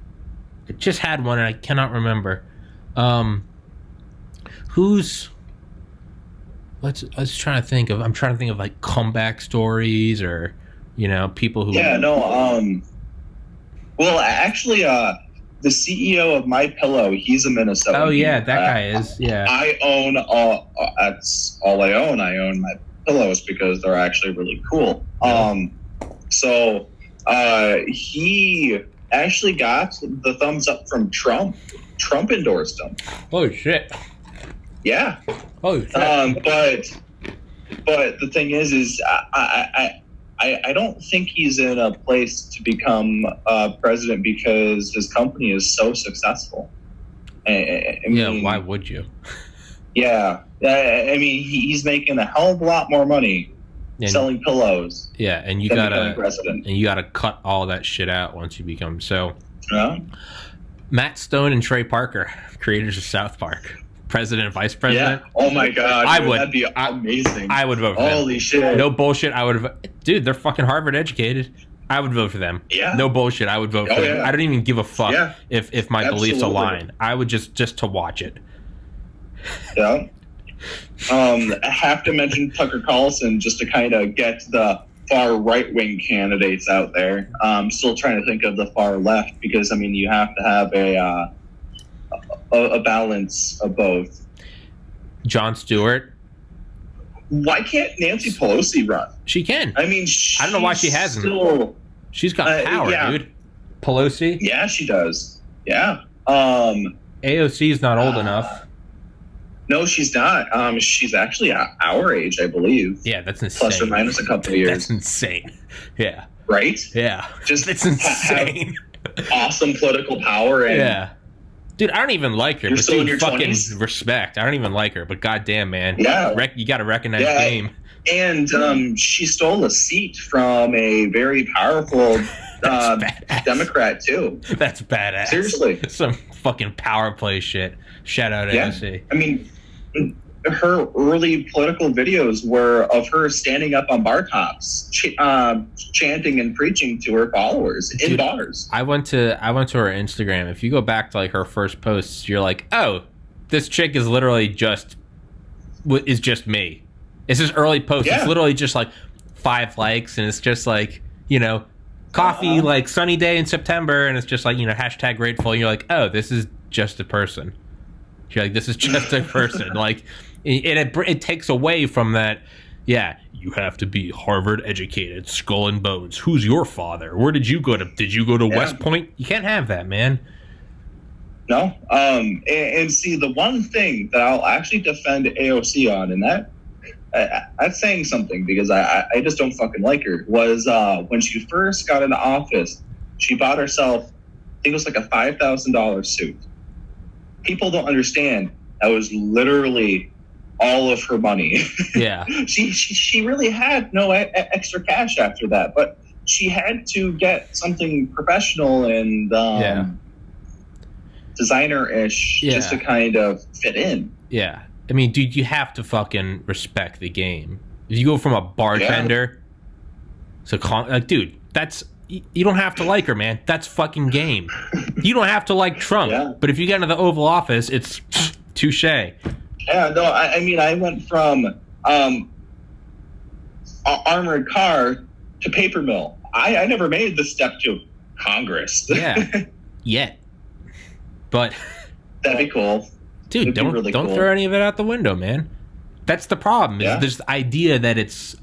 Speaker 1: I just had one and I cannot remember. Who's? I'm trying to think of like comeback stories or, people who.
Speaker 2: Yeah. No. Well, actually, the CEO of My Pillow, he's a Minnesotan.
Speaker 1: Oh yeah, that guy is. Yeah.
Speaker 2: I own that's all I own. I own My Pillows because they're actually really cool. So he actually got the thumbs up from Trump. Trump endorsed him.
Speaker 1: Oh shit.
Speaker 2: Yeah.
Speaker 1: Oh shit.
Speaker 2: But the thing is I don't think he's in a place to become president because his company is so successful. I mean,
Speaker 1: yeah, why would you?
Speaker 2: Yeah. I mean, he's making a hell of a lot more money selling pillows.
Speaker 1: Yeah, and you gotta cut all that shit out once you become so.
Speaker 2: Yeah.
Speaker 1: Matt Stone and Trey Parker, creators of South Park. President and vice president.
Speaker 2: Yeah. Oh my god.
Speaker 1: I would.
Speaker 2: That'd be amazing.
Speaker 1: I would vote for them.
Speaker 2: Holy shit.
Speaker 1: No bullshit. I would. Dude, they're fucking Harvard educated. I would vote for them.
Speaker 2: Yeah.
Speaker 1: No bullshit. I would vote for them.
Speaker 2: Yeah.
Speaker 1: I don't even give a fuck if my beliefs align. I would just to watch it.
Speaker 2: Yeah. I have to mention Tucker Carlson just to kind of get the far right-wing candidates out there. I'm still trying to think of the far left because, I mean, you have to have a balance of both.
Speaker 1: Jon Stewart.
Speaker 2: Why can't Nancy Pelosi run?
Speaker 1: She can.
Speaker 2: I mean,
Speaker 1: I don't know why she hasn't. She's got power, dude. Pelosi.
Speaker 2: Yeah, she does. Yeah.
Speaker 1: AOC is not old enough.
Speaker 2: No, she's not. She's actually our age, I believe.
Speaker 1: Yeah, that's insane.
Speaker 2: Plus or minus a couple of years.
Speaker 1: That's insane. Yeah.
Speaker 2: Right?
Speaker 1: Yeah.
Speaker 2: Just
Speaker 1: it's insane.
Speaker 2: Awesome political power. And
Speaker 1: yeah. Dude, I don't even like her.
Speaker 2: You're
Speaker 1: but
Speaker 2: still in
Speaker 1: dude,
Speaker 2: your
Speaker 1: fucking
Speaker 2: 20s?
Speaker 1: Respect. I don't even like her, but goddamn, man.
Speaker 2: Yeah.
Speaker 1: You got to recognize game.
Speaker 2: And she stole a seat from a very powerful Democrat, too.
Speaker 1: That's badass.
Speaker 2: Seriously.
Speaker 1: Some fucking power play shit. Shout out AOC.
Speaker 2: I mean, her early political videos were of her standing up on bar tops, chanting and preaching to her followers in bars.
Speaker 1: I went to her Instagram. If you go back to like her first posts, you're like, oh, this chick is literally just me. It's this early post. Yeah. It's literally just like 5 likes, and it's just like, you know, coffee, like sunny day in September, and it's just like, you know, hashtag grateful. And you're like, oh, this is just a person. You're like, this is just a person. Like, it takes away from that. Yeah, you have to be Harvard educated, skull and bones. Who's your father? Where did you go to? Did you go to West Point? You can't have that, man.
Speaker 2: No. And see, the one thing that I'll actually defend AOC on, and that's saying something because I just don't fucking like her, was when she first got into office, she bought herself, I think it was like a $5,000 suit. People don't understand that was literally all of her money.
Speaker 1: Yeah.
Speaker 2: she really had no extra cash after that, but she had to get something professional and designer-ish just to kind of fit in.
Speaker 1: Yeah. I mean, dude, you have to fucking respect the game. If you go from a bartender to like, dude, that's, you don't have to like her, man. That's fucking game. You don't have to like Trump, but if you get into the Oval Office, it's touche.
Speaker 2: Yeah, no, I mean, I went from armored car to paper mill. I never made the step to Congress.
Speaker 1: Yeah, yet. But
Speaker 2: that'd be cool.
Speaker 1: Dude, don't throw any of it out the window, man. That's the problem. Is there's the idea that it's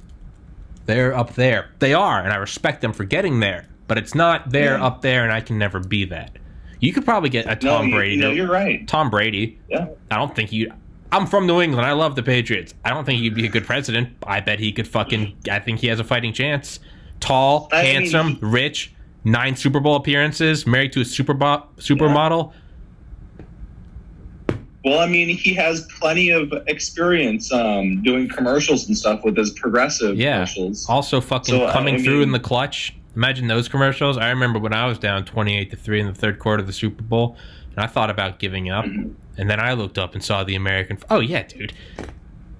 Speaker 1: they're up there. They are, and I respect them for getting there. But it's not there up there, and I can never be that. You could probably get a Tom Brady.
Speaker 2: No, you're right.
Speaker 1: Tom Brady.
Speaker 2: Yeah.
Speaker 1: I don't think you. I'm from New England. I love the Patriots. I don't think he'd be a good president. I bet he could fucking. I think he has a fighting chance. Tall, handsome, rich, 9 Super Bowl appearances, married to a supermodel.
Speaker 2: Well, I mean, he has plenty of experience doing commercials and stuff with his progressive commercials.
Speaker 1: Also fucking coming through in the clutch. Imagine those commercials. I remember when I was down 28-3 in the third quarter of the Super Bowl, and I thought about giving up. Mm-hmm. And then I looked up and saw the American... Oh, yeah, dude.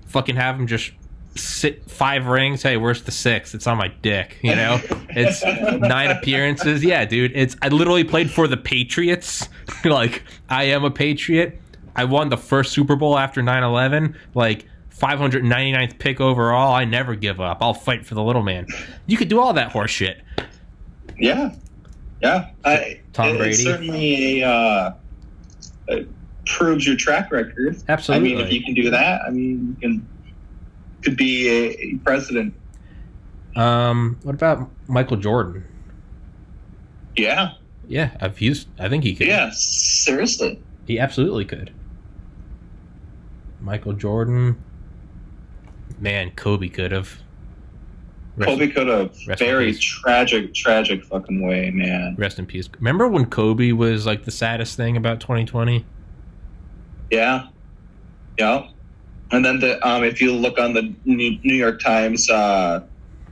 Speaker 1: Fucking have him just sit 5 rings. Hey, where's the 6th? It's on my dick, you know? It's 9 appearances. Yeah, dude. I literally played for the Patriots. Like, I am a Patriot. I won the first Super Bowl after 9/11, like 599th pick overall. I never give up. I'll fight for the little man. You could do all that horse shit.
Speaker 2: Yeah. Yeah,
Speaker 1: Tom Brady.
Speaker 2: It's certainly it proves your track record.
Speaker 1: Absolutely.
Speaker 2: I mean, if you can do that, I mean, you could be a president.
Speaker 1: What about Michael Jordan?
Speaker 2: Yeah.
Speaker 1: Yeah, I think he could.
Speaker 2: Yeah, seriously.
Speaker 1: He absolutely could. Michael Jordan. Man, Kobe could have.
Speaker 2: Kobe could have. Very tragic fucking way, man.
Speaker 1: Rest in peace. Remember when Kobe was like the saddest thing about 2020?
Speaker 2: Yeah. Yeah. And then if you look on the New York Times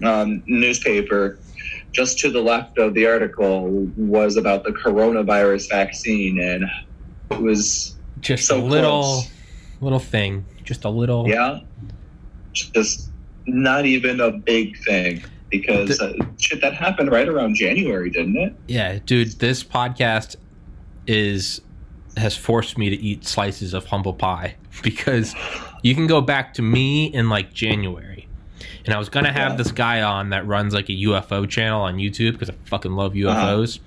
Speaker 2: newspaper, just to the left of the article was about the coronavirus vaccine, and it was
Speaker 1: just
Speaker 2: so
Speaker 1: a little
Speaker 2: close.
Speaker 1: Little thing. Just a little.
Speaker 2: Yeah. Just not even a big thing, because shit, that happened right around January, didn't it?
Speaker 1: Yeah, dude, this podcast has forced me to eat slices of humble pie, because you can go back to me in like January, and I was gonna have this guy on that runs like a UFO channel on YouTube, because I fucking love UFOs,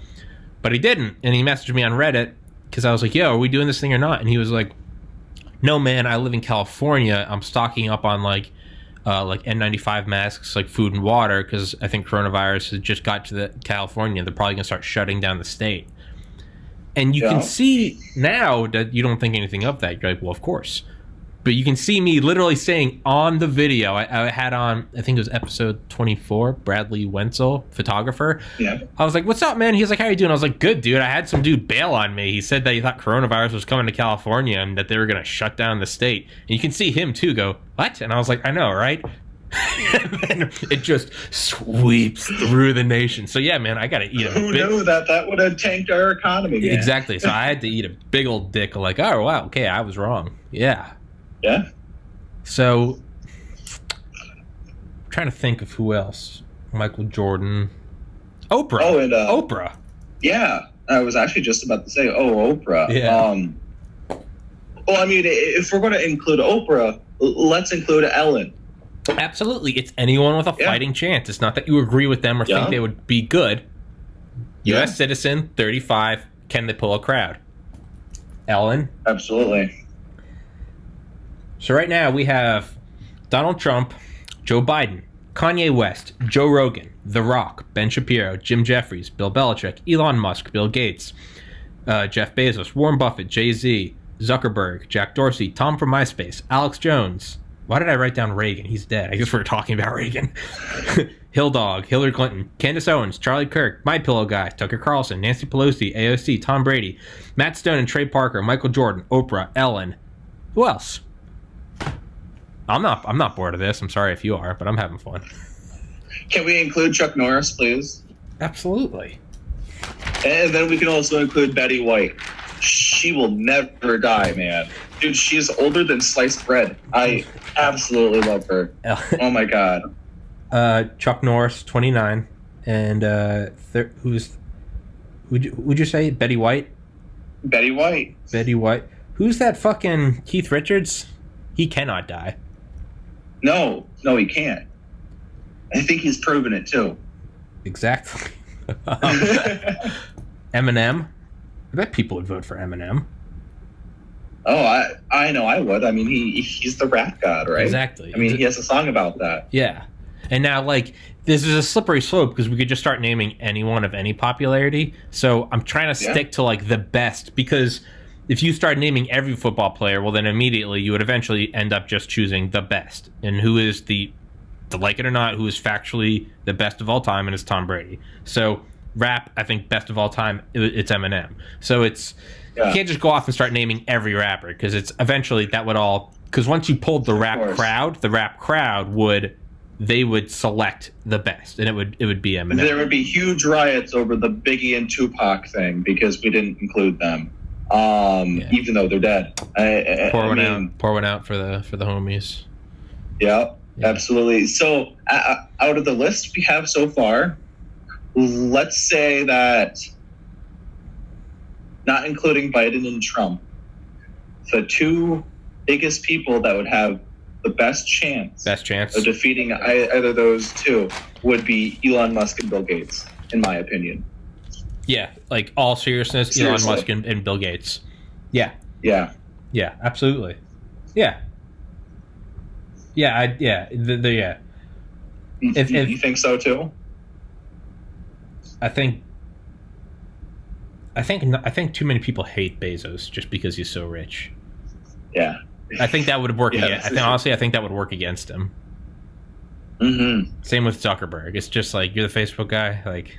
Speaker 1: but he didn't, and he messaged me on Reddit because I was like, yo, are we doing this thing or not? And he was like, no, man, I live in California. I'm stocking up on like N95 masks, like food and water, because I think coronavirus has just got to California. They're probably going to start shutting down the state. And you can see now that you don't think anything of that. You're like, well, of course. But you can see me literally saying on the video, I had on, I think it was episode 24, Bradley Wenzel, photographer.
Speaker 2: Yeah.
Speaker 1: I was like, what's up, man? He's like, how you doing? I was like, good, dude. I had some dude bail on me. He said that he thought coronavirus was coming to California and that they were going to shut down the state. And you can see him, too, go, what? And I was like, I know, right? And then it just sweeps through the nation. So, yeah, man, I got to eat
Speaker 2: Who knew that would have tanked our economy, man?
Speaker 1: Exactly. So I had to eat a big old dick like, oh, wow, okay, I was wrong. Yeah.
Speaker 2: Yeah.
Speaker 1: So, I'm trying to think of who else. Michael Jordan. Oprah.
Speaker 2: Oh, and
Speaker 1: Oprah.
Speaker 2: Yeah. I was actually just about to say, Oprah.
Speaker 1: Yeah.
Speaker 2: Well, I mean, if we're going to include Oprah, let's include Ellen.
Speaker 1: Absolutely. It's anyone with a fighting chance. It's not that you agree with them or think they would be good. U.S. citizen, 35. Can they pull a crowd? Ellen.
Speaker 2: Absolutely.
Speaker 1: So right now we have Donald Trump, Joe Biden, Kanye West, Joe Rogan, The Rock, Ben Shapiro, Jim Jeffries, Bill Belichick, Elon Musk, Bill Gates, Jeff Bezos, Warren Buffett, Jay-Z, Zuckerberg, Jack Dorsey, Tom from MySpace, Alex Jones. Why did I write down Reagan? He's dead. I guess we're talking about Reagan. Hill Dog, Hillary Clinton, Candace Owens, Charlie Kirk, My Pillow Guy, Tucker Carlson, Nancy Pelosi, AOC, Tom Brady, Matt Stone and Trey Parker, Michael Jordan, Oprah, Ellen. Who else? I'm not bored of this. I'm sorry if you are, but I'm having fun.
Speaker 2: Can we include Chuck Norris, please?
Speaker 1: Absolutely.
Speaker 2: And then we can also include Betty White. She will never die, man. Dude, she's older than sliced bread. I absolutely love her. Oh my god.
Speaker 1: Chuck Norris, 29, and would you say Betty White?
Speaker 2: Betty White.
Speaker 1: Betty White. Who's that fucking Keith Richards? He cannot die.
Speaker 2: No, he can't. I think he's proven it too.
Speaker 1: Exactly. Eminem. I bet people would vote for Eminem.
Speaker 2: Oh, I know I would. I mean, he's the rap god, right?
Speaker 1: Exactly.
Speaker 2: I mean, he has a song about that.
Speaker 1: Yeah. And now, like, this is a slippery slope because we could just start naming anyone of any popularity. So I'm trying to stick to, like, the best, because if you start naming every football player, well, then immediately you would eventually end up just choosing the best. And who is the like it or not, who is factually the best of all time, and it's Tom Brady. So rap, I think best of all time, it's Eminem. So it's you can't just go off and start naming every rapper, because it's eventually that would all, because once you pulled the rap crowd would select the best, and it would be Eminem.
Speaker 2: There would be huge riots over the Biggie and Tupac thing because we didn't include them. Even though they're dead.
Speaker 1: Pour one out for the homies.
Speaker 2: Yeah, absolutely. So out of the list we have so far, let's say that, not including Biden and Trump, the two biggest people that would have the best chance of defeating either of those two would be Elon Musk and Bill Gates, in my opinion.
Speaker 1: Yeah, like all seriousness,
Speaker 2: Seriously.
Speaker 1: Elon Musk and Bill Gates. Yeah.
Speaker 2: Yeah.
Speaker 1: Yeah, absolutely. Yeah. Yeah, yeah. Yeah.
Speaker 2: You think so too?
Speaker 1: I think too many people hate Bezos just because he's so rich.
Speaker 2: Yeah.
Speaker 1: I think that would work.
Speaker 2: Yeah,
Speaker 1: I think that would work against him.
Speaker 2: Mm-hmm.
Speaker 1: Same with Zuckerberg. It's just like, you're the Facebook guy, like,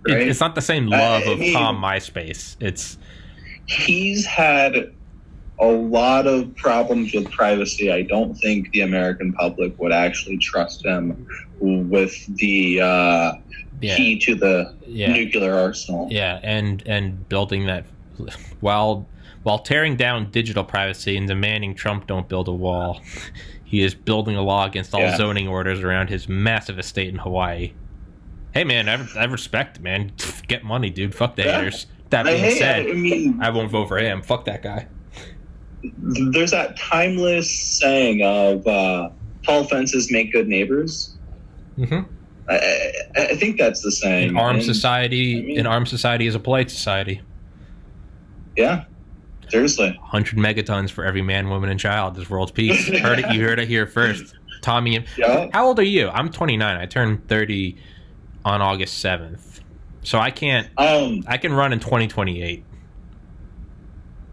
Speaker 2: Right?
Speaker 1: it's not the same love of Tom MySpace.
Speaker 2: He's had a lot of problems with privacy. I don't think the American public would actually trust him with the key to the nuclear arsenal.
Speaker 1: Yeah, and building that while tearing down digital privacy and demanding Trump don't build a wall, he is building a law against all zoning orders around his massive estate in Hawaii. Hey, man, I respect it, man. Get money, dude. Fuck the haters. That being said, I won't vote for him. Fuck that guy.
Speaker 2: There's that timeless saying of tall fences make good neighbors.
Speaker 1: Mm-hmm.
Speaker 2: I think that's the saying.
Speaker 1: An armed society is a polite society.
Speaker 2: Yeah, seriously.
Speaker 1: 100 megatons for every man, woman, and child is world peace. You heard it here first. Tommy, how old are you? I'm 29. I turned 30 on August 7th. So I can't. I can run in 2028.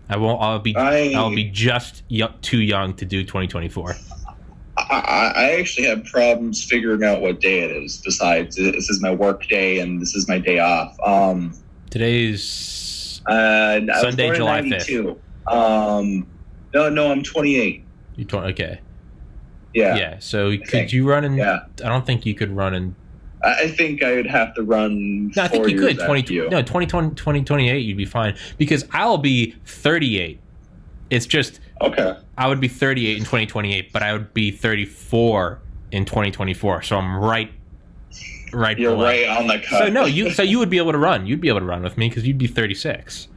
Speaker 1: I'll be just too young to do 2024.
Speaker 2: I actually have problems figuring out what day it is. Besides, this is my work day and this is my day off.
Speaker 1: Today's Sunday, July 5th.
Speaker 2: No, I'm 28.
Speaker 1: You okay?
Speaker 2: Yeah.
Speaker 1: Yeah. So could you run in?
Speaker 2: Yeah.
Speaker 1: I don't think you could run in.
Speaker 2: I think I would have to run.
Speaker 1: No, I think you could. 2028, you'd be fine, because I'll be 38. It's just
Speaker 2: okay.
Speaker 1: I would be 38 in 2028, but I would be 34 in 2024. So I'm right.
Speaker 2: You're below. Right on the cusp.
Speaker 1: So you would be able to run. You'd be able to run with me because you'd be 36.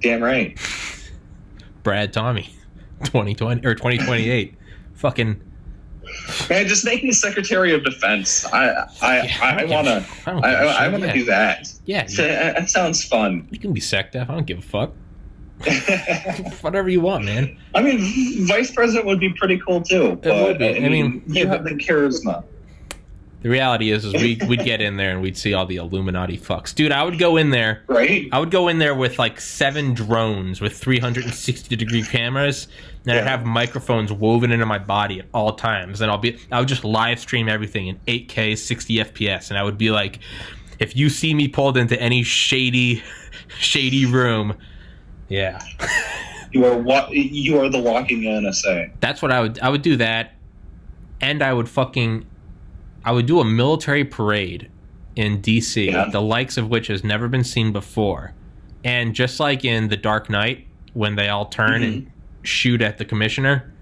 Speaker 2: Damn right.
Speaker 1: Brad Tommy, 2020 or 2028, fucking.
Speaker 2: Man, just make me Secretary of Defense. I want to do that.
Speaker 1: Yeah,
Speaker 2: that sounds fun.
Speaker 1: You can be SecDef. I don't give a fuck. Whatever you want, man.
Speaker 2: I mean, Vice President would be pretty cool too. But,
Speaker 1: it would be. I mean,
Speaker 2: you have the charisma.
Speaker 1: The reality is we'd get in there and we'd see all the Illuminati fucks. Dude, I would go in there.
Speaker 2: Right.
Speaker 1: I would go in there with like 7 drones with 360-degree cameras, and I'd have microphones woven into my body at all times. And I would just live stream everything in 8K, 60 FPS, and I would be like, if you see me pulled into any shady room, yeah.
Speaker 2: You are the walking NSA.
Speaker 1: That's what I would do that, and I would do a military parade in D.C., the likes of which has never been seen before. And just like in The Dark Knight, when they all turn and shoot at the commissioner,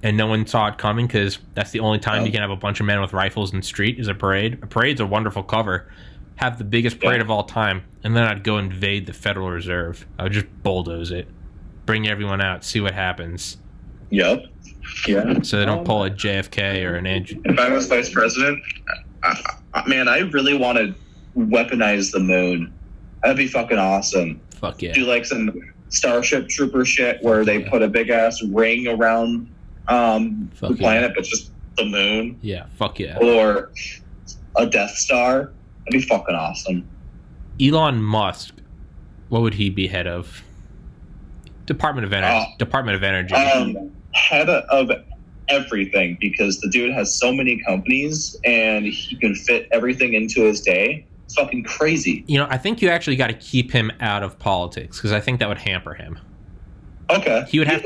Speaker 1: and no one saw it coming, because that's the only time you can have a bunch of men with rifles in the street is a parade. A parade's a wonderful cover. Have the biggest parade of all time, and then I'd go invade the Federal Reserve. I would just bulldoze it. Bring everyone out, see what happens.
Speaker 2: Yep. Yeah.
Speaker 1: So they don't pull a JFK or an Andrew.
Speaker 2: If I was vice president, man, I really want to weaponize the moon. That'd be fucking awesome.
Speaker 1: Fuck yeah.
Speaker 2: Do like some Starship Trooper shit where they put a big ass ring around the planet, but just the moon.
Speaker 1: Yeah, fuck yeah.
Speaker 2: Or a Death Star. That'd be fucking awesome.
Speaker 1: Elon Musk, what would he be head of? Department of Energy.
Speaker 2: Head of everything, because the dude has so many companies and he can fit everything into his day. It's fucking crazy.
Speaker 1: I think you actually got to keep him out of politics, because I think that would hamper him.
Speaker 2: Okay.
Speaker 1: He would have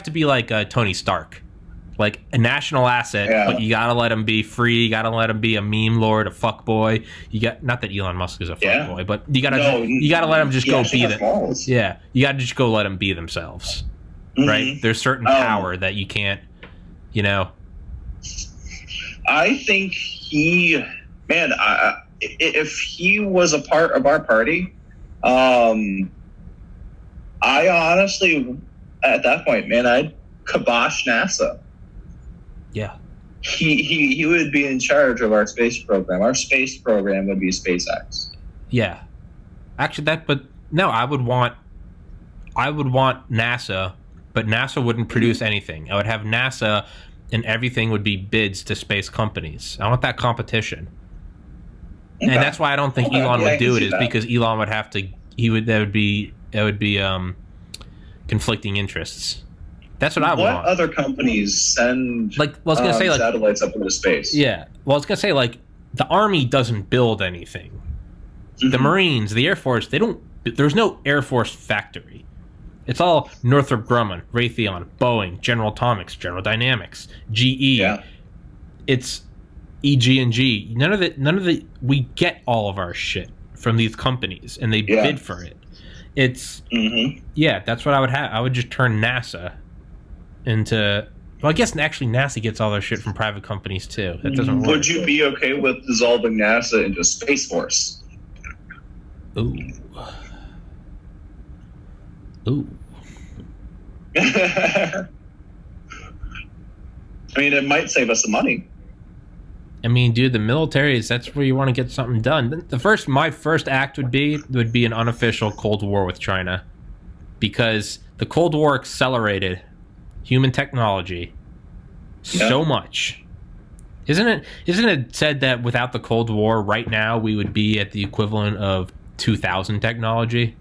Speaker 1: to be like Tony Stark, like a national asset, but you gotta let him be free. You gotta let him be a meme lord, a fuck boy. Not that Elon Musk is a fuck boy, but you gotta let him just go be them. Yeah, you gotta just go let them be themselves. Right? There's certain power that you can't.
Speaker 2: I think if he was a part of our party, I honestly, at that point, man, I'd kibosh NASA.
Speaker 1: Yeah.
Speaker 2: He would be in charge of our space program. Our space program would be SpaceX.
Speaker 1: Yeah. Actually, but no, I would want NASA, but NASA wouldn't produce anything. I would have NASA, and everything would be bids to space companies. I want that competition. Okay. And that's why I don't think Elon would do it, is because Elon would have to. That would be conflicting interests. That's what I would want.
Speaker 2: What other companies send satellites up into space?
Speaker 1: Yeah. Well, I was gonna say, like, the Army doesn't build anything. Mm-hmm. The Marines, the Air Force, there's no Air Force factory. It's all Northrop Grumman, Raytheon, Boeing, General Atomics, General Dynamics, GE. Yeah. It's EG&G. None of the we get all of our shit from these companies, and they bid for it. It's that's what I would have. I would just turn NASA into. Well, I guess actually NASA gets all their shit from private companies too. That doesn't work.
Speaker 2: Would you be okay with dissolving NASA into Space Force?
Speaker 1: Ooh.
Speaker 2: I mean, it might save us some money.
Speaker 1: I mean, dude, the military that's where you want to get something done. My first act would be an unofficial Cold War with China, because the Cold War accelerated human technology so much. Isn't it said that without the Cold War right now we would be at the equivalent of 2000 technology?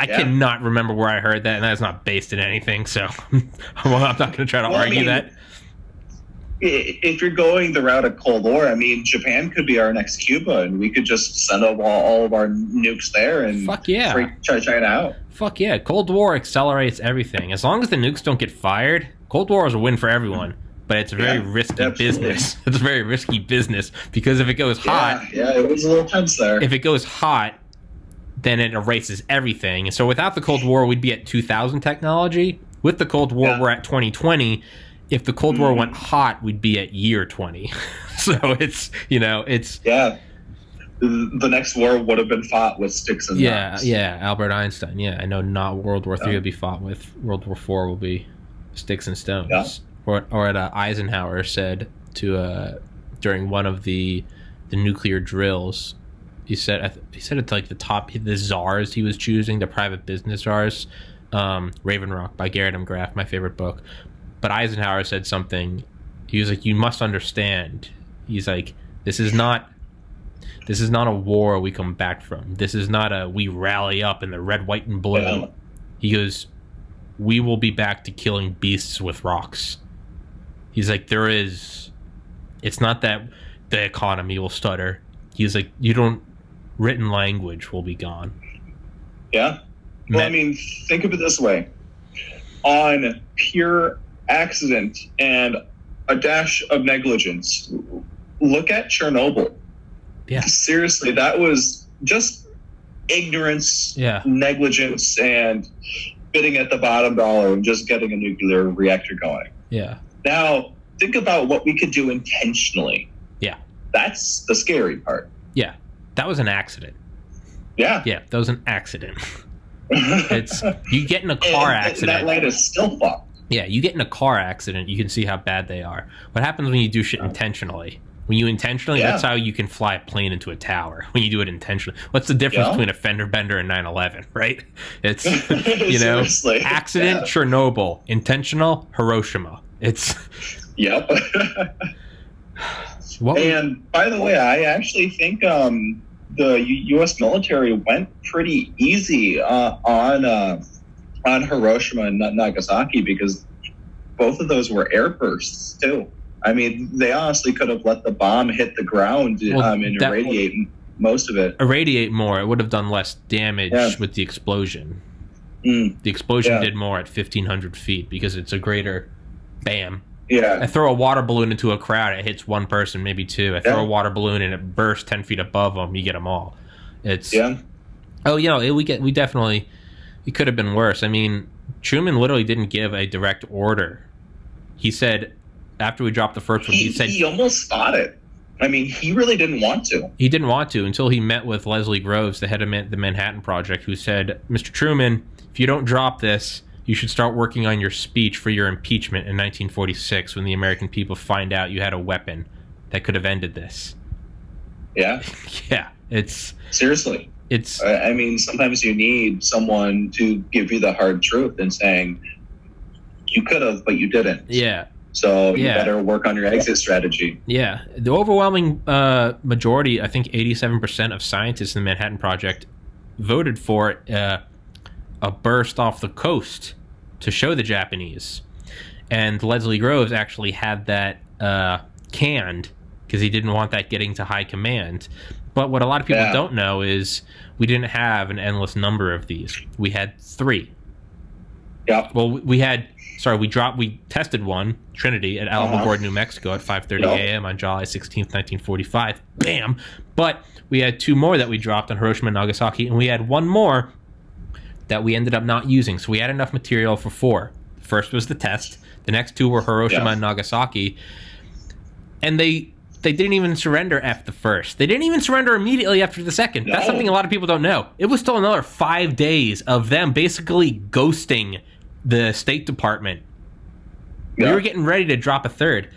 Speaker 1: I cannot remember where I heard that, and that's not based in anything, so I'm not going to try to argue that.
Speaker 2: If you're going the route of Cold War, I mean, Japan could be our next Cuba, and we could just send all of our nukes there and freak China out.
Speaker 1: Fuck yeah. Cold War accelerates everything. As long as the nukes don't get fired, Cold War is a win for everyone. But it's a very risky business. It's a very risky business, because if it goes hot...
Speaker 2: Yeah, it was a little tense there.
Speaker 1: If it goes hot, then it erases everything. And so without the Cold War, we'd be at 2000 technology. With the Cold War, we're at 2020. If the Cold War went hot, we'd be at year 20. So it's.
Speaker 2: Yeah. The next war would have been fought with sticks and knives.
Speaker 1: Yeah, Albert Einstein. Yeah, I know not World War III would be fought with. World War IV will be sticks and stones. Yeah. Or what Eisenhower said during one of the nuclear drills. He said it's like the czars he was choosing, the private business czars. Raven Rock by Garrett M. Graff, my favorite book. But Eisenhower said something. He was like, "You must understand." He's like, "This is not a war we come back from. This is not a we rally up in the red, white, and blue." Yeah. He goes, "We will be back to killing beasts with rocks." He's like, it's not that the economy will stutter. He's like, written language will be gone.
Speaker 2: Yeah. Well, I mean, think of it this way. On pure accident and a dash of negligence, look at Chernobyl.
Speaker 1: Yeah.
Speaker 2: Seriously, that was just ignorance, negligence, and bidding at the bottom dollar and just getting a nuclear reactor going.
Speaker 1: Yeah.
Speaker 2: Now, think about what we could do intentionally.
Speaker 1: Yeah.
Speaker 2: That's the scary part.
Speaker 1: Yeah. That was an accident.
Speaker 2: Yeah.
Speaker 1: Yeah, that was an accident. It's you get in a car accident.
Speaker 2: And that land is still fucked.
Speaker 1: Yeah, you get in a car accident, you can see how bad they are. What happens when you do shit intentionally? When you intentionally, that's how you can fly a plane into a tower. When you do it intentionally. What's the difference between a fender bender and 9/11, right? It's, accident, Chernobyl. Intentional, Hiroshima. It's...
Speaker 2: Yep. And by the way, I actually think the U.S. military went pretty easy on Hiroshima and Nagasaki, because both of those were air bursts too. I mean, they honestly could have let the bomb hit the ground and irradiate most of it.
Speaker 1: Irradiate more. It would have done less damage with the explosion. The explosion did more at 1,500 feet because it's a greater bam.
Speaker 2: Yeah.
Speaker 1: I throw a water balloon into a crowd, it hits one person, maybe two. I throw a water balloon and it bursts 10 feet above them, you get them all. It's it could have been worse. I mean, Truman literally didn't give a direct order. He said, after we dropped the first one, he
Speaker 2: almost fought it. I mean, he really didn't want to.
Speaker 1: He didn't want to until he met with Leslie Groves, the head of the Manhattan Project, who said, "Mr. Truman, if you don't drop this, you should start working on your speech for your impeachment in 1946 when the American people find out you had a weapon that could have ended this."
Speaker 2: Yeah?
Speaker 1: Yeah. It's
Speaker 2: seriously. I mean, sometimes you need someone to give you the hard truth and saying you could have, but you didn't.
Speaker 1: Yeah.
Speaker 2: So you better work on your exit strategy.
Speaker 1: Yeah. The overwhelming majority, I think 87% of scientists in the Manhattan Project voted for a burst off the coast to show the Japanese. And Leslie Groves actually had that canned because he didn't want that getting to high command. But what a lot of people don't know is we didn't have an endless number of these. We had 3.
Speaker 2: Yeah.
Speaker 1: Well, we tested one, Trinity, at Alamogordo, New Mexico at 5:30 a.m. on July 16th, 1945. Bam! But we had 2 more that we dropped on Hiroshima and Nagasaki, and we had 1 more that we ended up not using. So we had enough material for 4. The first was the test. The next 2 were Hiroshima and Nagasaki. And they didn't even surrender after the first. They didn't even surrender immediately after the second. No. That's something a lot of people don't know. It was still another 5 days of them basically ghosting the State Department. We were getting ready to drop a third.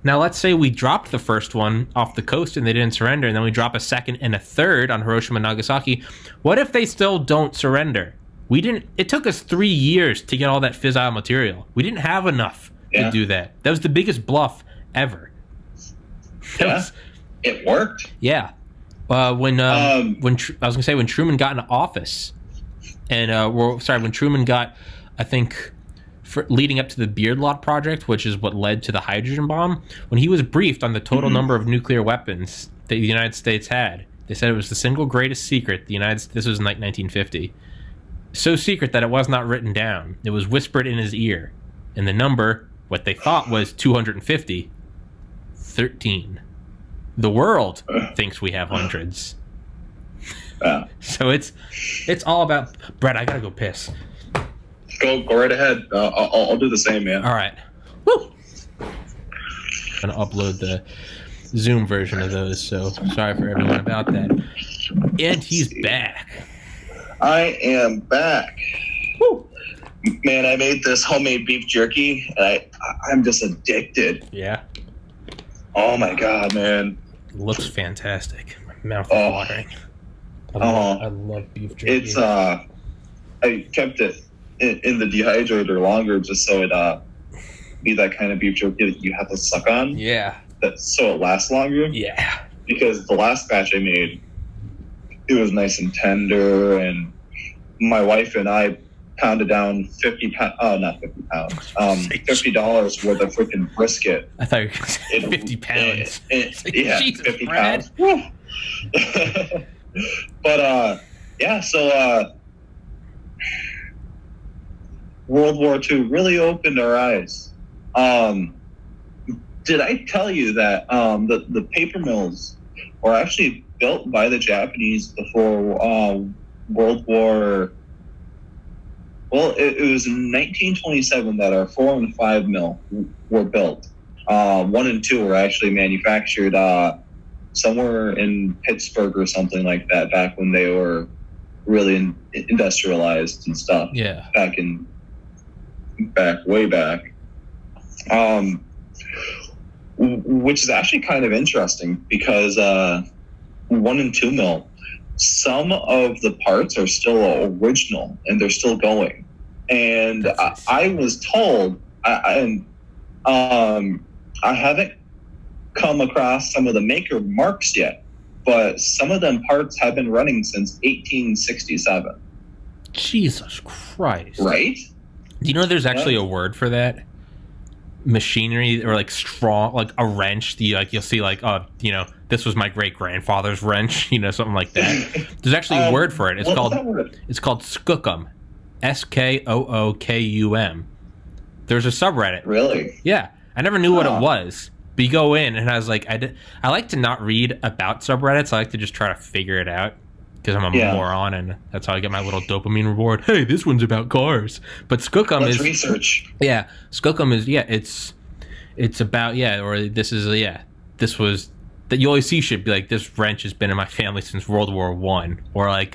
Speaker 1: Now, let's say we dropped the first one off the coast and they didn't surrender, and then we drop a second and a third on Hiroshima and Nagasaki. What if they still don't surrender? It took us 3 years to get all that fissile material. We didn't have enough to do that. That was the biggest bluff ever.
Speaker 2: It worked.
Speaker 1: Yeah. When Truman got into office, and when Truman got, I think, leading up to the Beard Lot Project, which is what led to the hydrogen bomb, when he was briefed on the total number of nuclear weapons that the United States had, they said it was the single greatest secret this was in like 1950. So secret that it was not written down. It was whispered in his ear. And the number, what they thought was 250, 13. The world thinks we have hundreds. So it's all about... Brett, I gotta go piss.
Speaker 2: Go right ahead. I'll do the same, man.
Speaker 1: All right. Woo! I'm gonna upload the Zoom version of those, so sorry for everyone about that. And he's back.
Speaker 2: I am back. Woo! Man, I made this homemade beef jerky, and I'm just addicted.
Speaker 1: Yeah.
Speaker 2: Oh my god, man!
Speaker 1: It looks fantastic. My mouth is watering. I love beef jerky.
Speaker 2: It's I kept it in the dehydrator longer just so it be that kind of beef jerky that you have to suck on.
Speaker 1: Yeah.
Speaker 2: So it lasts longer.
Speaker 1: Yeah.
Speaker 2: Because the last batch I made, it was nice and tender, and my wife and I pounded down $50 worth of freaking brisket.
Speaker 1: I thought you were going to say 50 pounds.
Speaker 2: Yeah, Jesus, 50 pounds. But so World War II really opened our eyes. Did I tell you that the paper mills were actually built by the Japanese before World War? Well, it was in 1927 that our 4 and 5 mill were built. 1 and 2 were actually manufactured somewhere in Pittsburgh or something like that, back when they were really industrialized and stuff.
Speaker 1: Yeah.
Speaker 2: Way back. Which is actually kind of interesting because 1 and 2 mill, some of the parts are still original and they're still going. And I was told, I haven't come across some of the maker marks yet, but some of them parts have been running since 1867.
Speaker 1: Jesus Christ.
Speaker 2: Right?
Speaker 1: Do you know there's actually a word for that? Machinery, or like strong, like a wrench. You'll see this was my great grandfather's wrench, something like that. There's actually a word for it. It's called skookum, SKOOKUM. There's a subreddit.
Speaker 2: Really?
Speaker 1: Yeah, I never knew what it was, but you go in and I was like, I like to not read about subreddits. I like to just try to figure it out because I'm a moron, and that's how I get my little dopamine reward. Hey, this one's about cars. But skookum is
Speaker 2: research.
Speaker 1: Yeah, skookum is it's about or this is this was that you always see shit be like, this wrench has been in my family since World War I, or like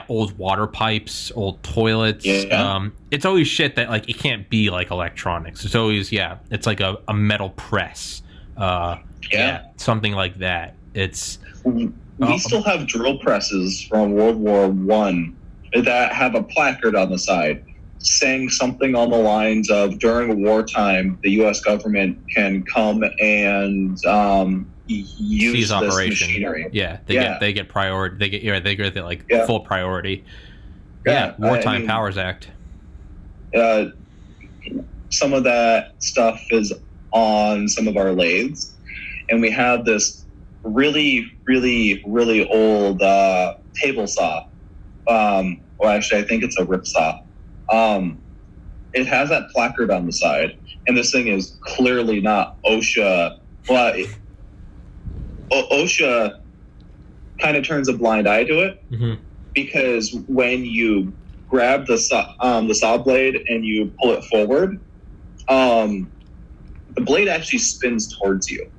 Speaker 1: old water pipes, old toilets.
Speaker 2: Yeah.
Speaker 1: It's always shit that like it can't be like electronics. It's always it's like a metal press. Something like that. It's
Speaker 2: we still have drill presses from World War One that have a placard on the side saying something on the lines of, during wartime, the U.S. government can come and use this machinery.
Speaker 1: Yeah, they get priority. They get like full priority. Yeah, Wartime Powers Act.
Speaker 2: Some of that stuff is on some of our lathes, and we have this really, really, really old table saw. Well, actually, I think it's a rip saw. It has that placard on the side, and this thing is clearly not OSHA. Well, OSHA kind of turns a blind eye to it, because when you grab the saw blade and you pull it forward, the blade actually spins towards you.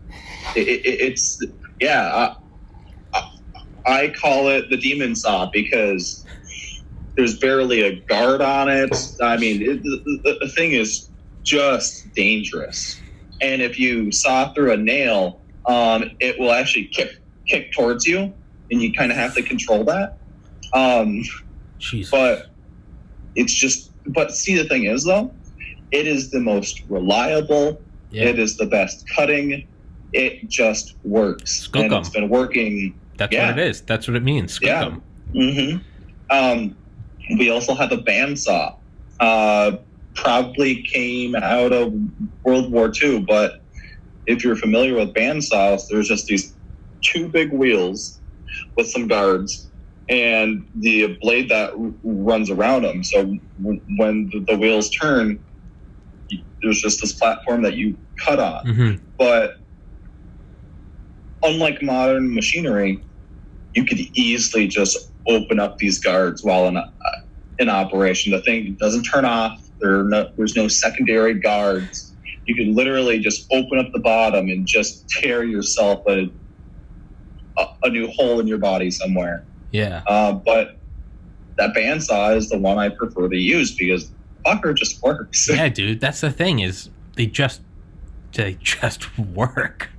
Speaker 2: I call it the demon saw because there's barely a guard on it. I mean, the thing is just dangerous. And if you saw through a nail, it will actually kick towards you, and you kind of have to control that. But it's just. But see, the thing is, though, it is the most reliable. Yeah. It is the best cutting. It just works,
Speaker 1: Skookum.
Speaker 2: And it's been working.
Speaker 1: That's what it is. That's what it means. Skookum.
Speaker 2: Yeah. We also have a bandsaw. Probably came out of World War II, but if you're familiar with bandsaws, there's just these two big wheels with some guards and the blade that runs around them. So when the wheels turn, there's just this platform that you cut on. But unlike modern machinery, you could easily just open up these guards while in operation. The thing doesn't turn off. There's no secondary guards. You can literally just open up the bottom and just tear yourself a new hole in your body somewhere.
Speaker 1: Yeah.
Speaker 2: But that bandsaw is the one I prefer to use because fucker just works.
Speaker 1: Yeah, dude. That's the thing is they just work,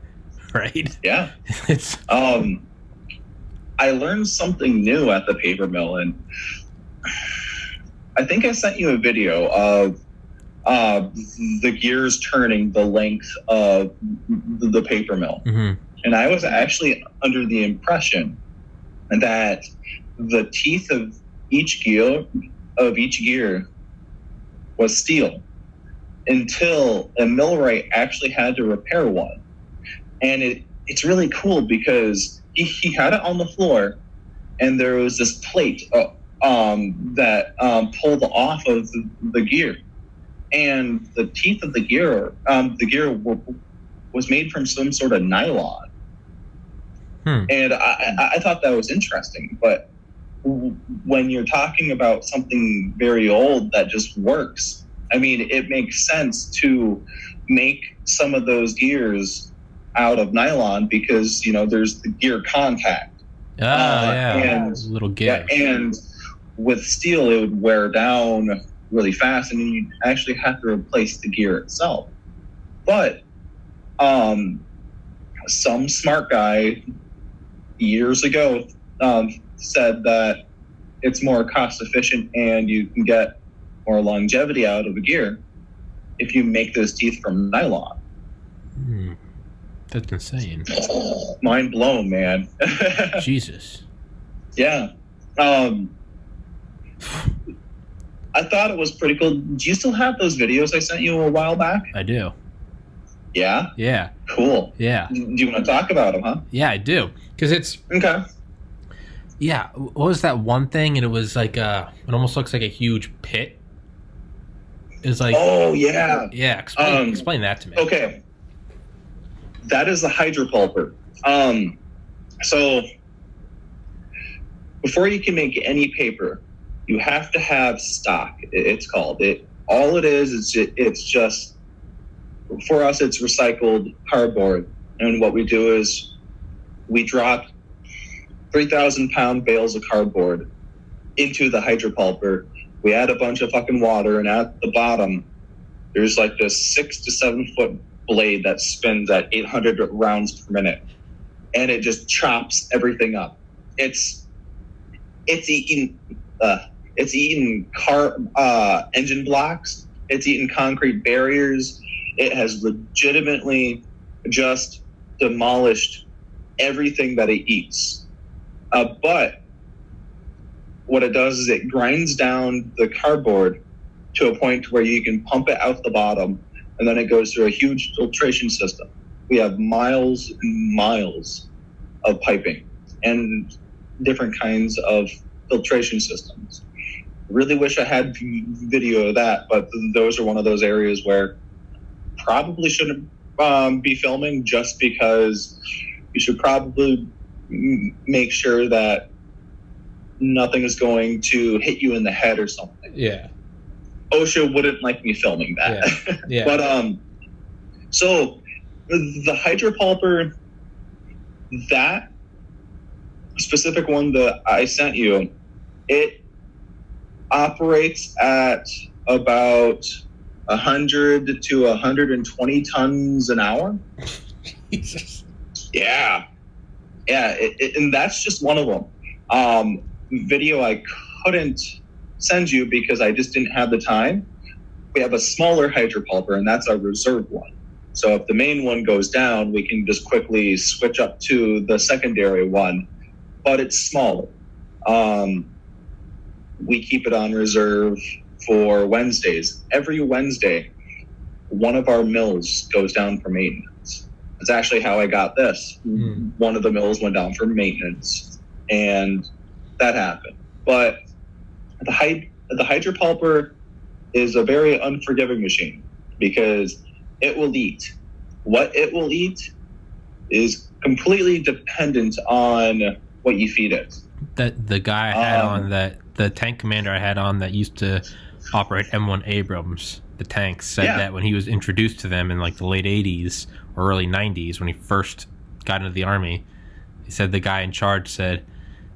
Speaker 1: right?
Speaker 2: Yeah. It's I learned something new at the paper mill, and I think I sent you a video of the gears turning the length of the paper mill. And I was actually under the impression that the teeth of each gear was steel until a millwright actually had to repair one. And it's really cool because he had it on the floor, and there was this plate that pulled off of the gear, and the teeth of the gear was made from some sort of nylon. And I thought that was interesting. But when you're talking about something very old that just works, I mean, it makes sense to make some of those gears out of nylon because, there's the gear contact.
Speaker 1: And little gauge.
Speaker 2: Yeah, and with steel, it would wear down really fast, and you'd actually have to replace the gear itself. But some smart guy years ago said that it's more cost efficient and you can get more longevity out of a gear if you make those teeth from nylon.
Speaker 1: That's insane.
Speaker 2: Mind blown, man.
Speaker 1: Jesus.
Speaker 2: Yeah. I thought it was pretty cool. Do you still have those videos I sent you a while back?
Speaker 1: I do.
Speaker 2: Yeah?
Speaker 1: Yeah.
Speaker 2: Cool.
Speaker 1: Yeah.
Speaker 2: Do you want to talk about them, huh?
Speaker 1: Yeah, I do. Because it's...
Speaker 2: Okay.
Speaker 1: Yeah. What was that one thing? And it was like it almost looks like a huge pit. It's like...
Speaker 2: Oh, yeah.
Speaker 1: Yeah. Explain that to me.
Speaker 2: Okay. That is the hydropulper. So before you can make any paper, you have to have stock. It's called it. All it is it's just, for us, it's recycled cardboard. And what we do is we drop 3,000-pound bales of cardboard into the hydropulper. We add a bunch of fucking water, and at the bottom, there's like this 6 to 7 foot blade that spins at 800 rounds per minute. and it just chops everything up. It's eating car engine blocks. It's eaten concrete barriers. It has legitimately just demolished everything that it eats. But what it does is it grinds down the cardboard to a point where you can pump it out the bottom, and then it goes through a huge filtration system. We have miles and miles of piping and different kinds of filtration systems. Really wish I had video of that, but those are one of those areas where probably shouldn't be filming, just because you should probably make sure that nothing is going to hit you in the head or something.
Speaker 1: Yeah.
Speaker 2: OSHA wouldn't like me filming that.
Speaker 1: Yeah.
Speaker 2: But so the hydropulper, that specific one that I sent you, it operates at about 100 to 120 tons an hour.
Speaker 1: Jesus.
Speaker 2: Yeah. And that's just one of them. Video I couldn't send you because I just didn't have the time. We have a smaller hydropulper, and that's our reserve one. So if the main one goes down, we can just quickly switch up to the secondary one, but it's smaller. We keep it on reserve for Wednesdays. Every Wednesday, one of our mills goes down for maintenance. That's actually how I got this. One of the mills went down for maintenance, and that happened. But the hydropulper is a very unforgiving machine because it will eat. What it will eat is completely dependent on what you feed it.
Speaker 1: That the guy I had on, that the tank commander I had on that used to operate M1 Abrams, the tanks, said that when he was introduced to them in like the late 80s or early 90s, when he first got into the Army, he said the guy in charge said,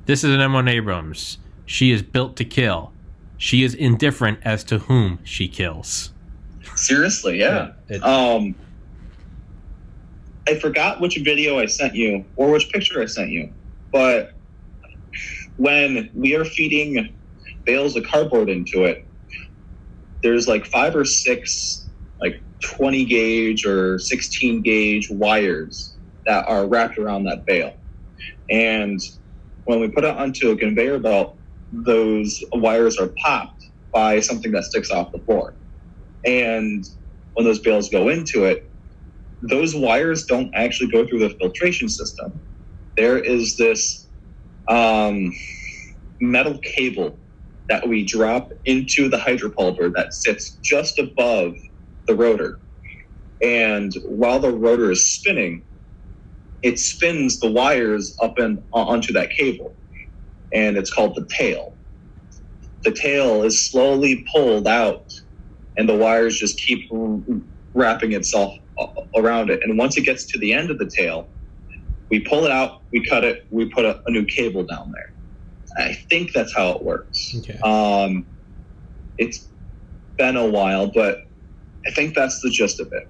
Speaker 1: "This is an M1 Abrams. She is built to kill. She is indifferent as to whom she kills."
Speaker 2: Seriously, yeah. I forgot which video I sent you or which picture I sent you, but when we are feeding bales of cardboard into it, there's like 5 or 6 like 20 gauge or 16 gauge wires that are wrapped around that bale. And when we put it onto a conveyor belt, those wires are popped by something that sticks off the floor. And when those bales go into it, those wires don't actually go through the filtration system. There is this metal cable that we drop into the hydropulper that sits just above the rotor. And while the rotor is spinning, it spins the wires up and onto that cable. And it's called the tail. The tail is slowly pulled out, and the wires just keep wrapping itself around it. And once it gets to the end of the tail, we pull it out, we cut it, we put a new cable down there. I think that's how it works.
Speaker 1: Okay.
Speaker 2: It's been a while, but I think that's the gist of it.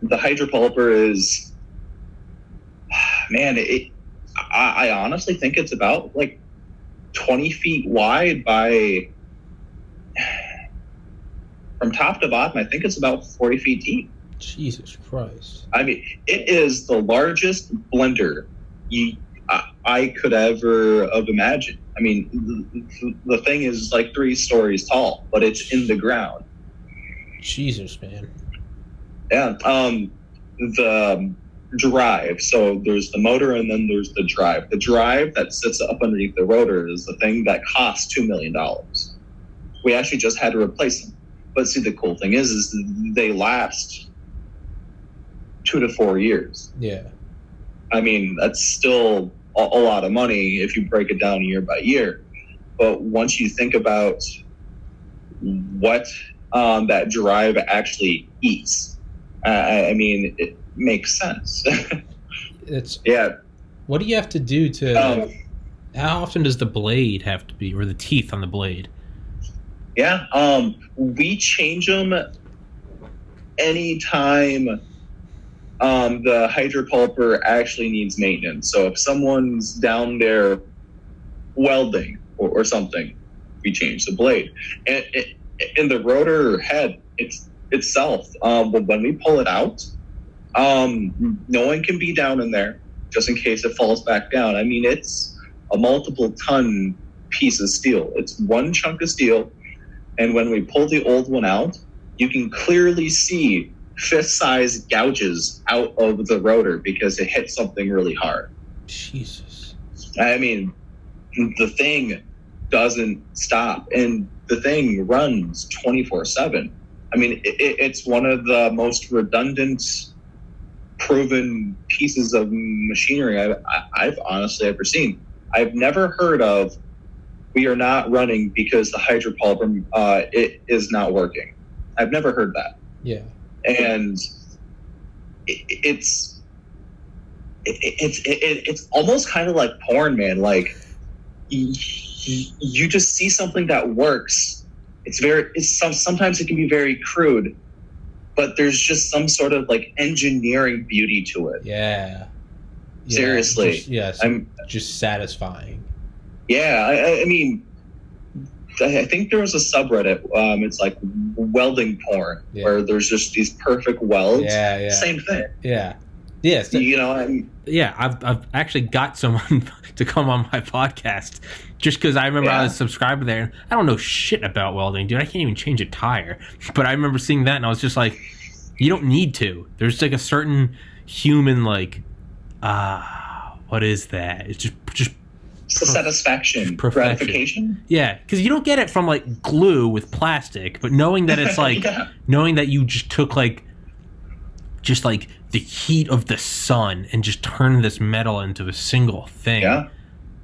Speaker 2: The hydropulper is, man, I honestly think it's about like 20 feet wide by, from top to bottom, I think it's about 40 feet deep.
Speaker 1: Jesus Christ.
Speaker 2: I mean, it is the largest blender I could ever have imagined. I mean, the thing is like 3 stories tall, but it's in the ground.
Speaker 1: Jesus, man.
Speaker 2: Yeah. The drive. So there's the motor and then there's the drive. The drive that sits up underneath the rotor is the thing that costs $2 million. We actually just had to replace them. But see, the cool thing is they last 2 to 4 years.
Speaker 1: Yeah.
Speaker 2: I mean, that's still a lot of money if you break it down year by year. But once you think about what that drive actually eats, I mean, it makes sense.
Speaker 1: It's
Speaker 2: yeah.
Speaker 1: What do you have to do to? How often does the blade have to be, or the teeth on the blade?
Speaker 2: Yeah. We change them anytime the hydropulper actually needs maintenance. So if someone's down there welding or something, we change the blade. And in the rotor head itself, when we pull it out, no one can be down in there just in case it falls back down. I mean, it's a multiple ton piece of steel. It's one chunk of steel. And when we pull the old one out, you can clearly see fist-sized gouges out of the rotor because it hit something really hard.
Speaker 1: Jesus.
Speaker 2: I mean, the thing doesn't stop, and the thing runs 24/7. I mean, it's one of the most redundant, proven pieces of machinery I've honestly ever seen. I've never heard of, we are not running because the hydropulper it is not working. I've never heard that.
Speaker 1: Yeah.
Speaker 2: And it's almost kind of like porn, man. Like you just see something that works. Sometimes it can be very crude, but there's just some sort of like engineering beauty to it.
Speaker 1: Yeah.
Speaker 2: Seriously.
Speaker 1: I'm just satisfying.
Speaker 2: Yeah. I mean, I think there was a subreddit. It's like welding porn, where there's just these perfect welds.
Speaker 1: Yeah.
Speaker 2: Same thing.
Speaker 1: Yeah. Yes. I've actually got someone to come on my podcast just because I remember I was subscribed there. I don't know shit about welding, dude. I can't even change a tire. But I remember seeing that and I was just like, you don't need to. There's like a certain human like, what is that? It's just
Speaker 2: satisfaction, gratification.
Speaker 1: Yeah, because you don't get it from like glue with plastic, but knowing that it's like knowing that you just took like the heat of the sun and just turned this metal into a single thing. Yeah,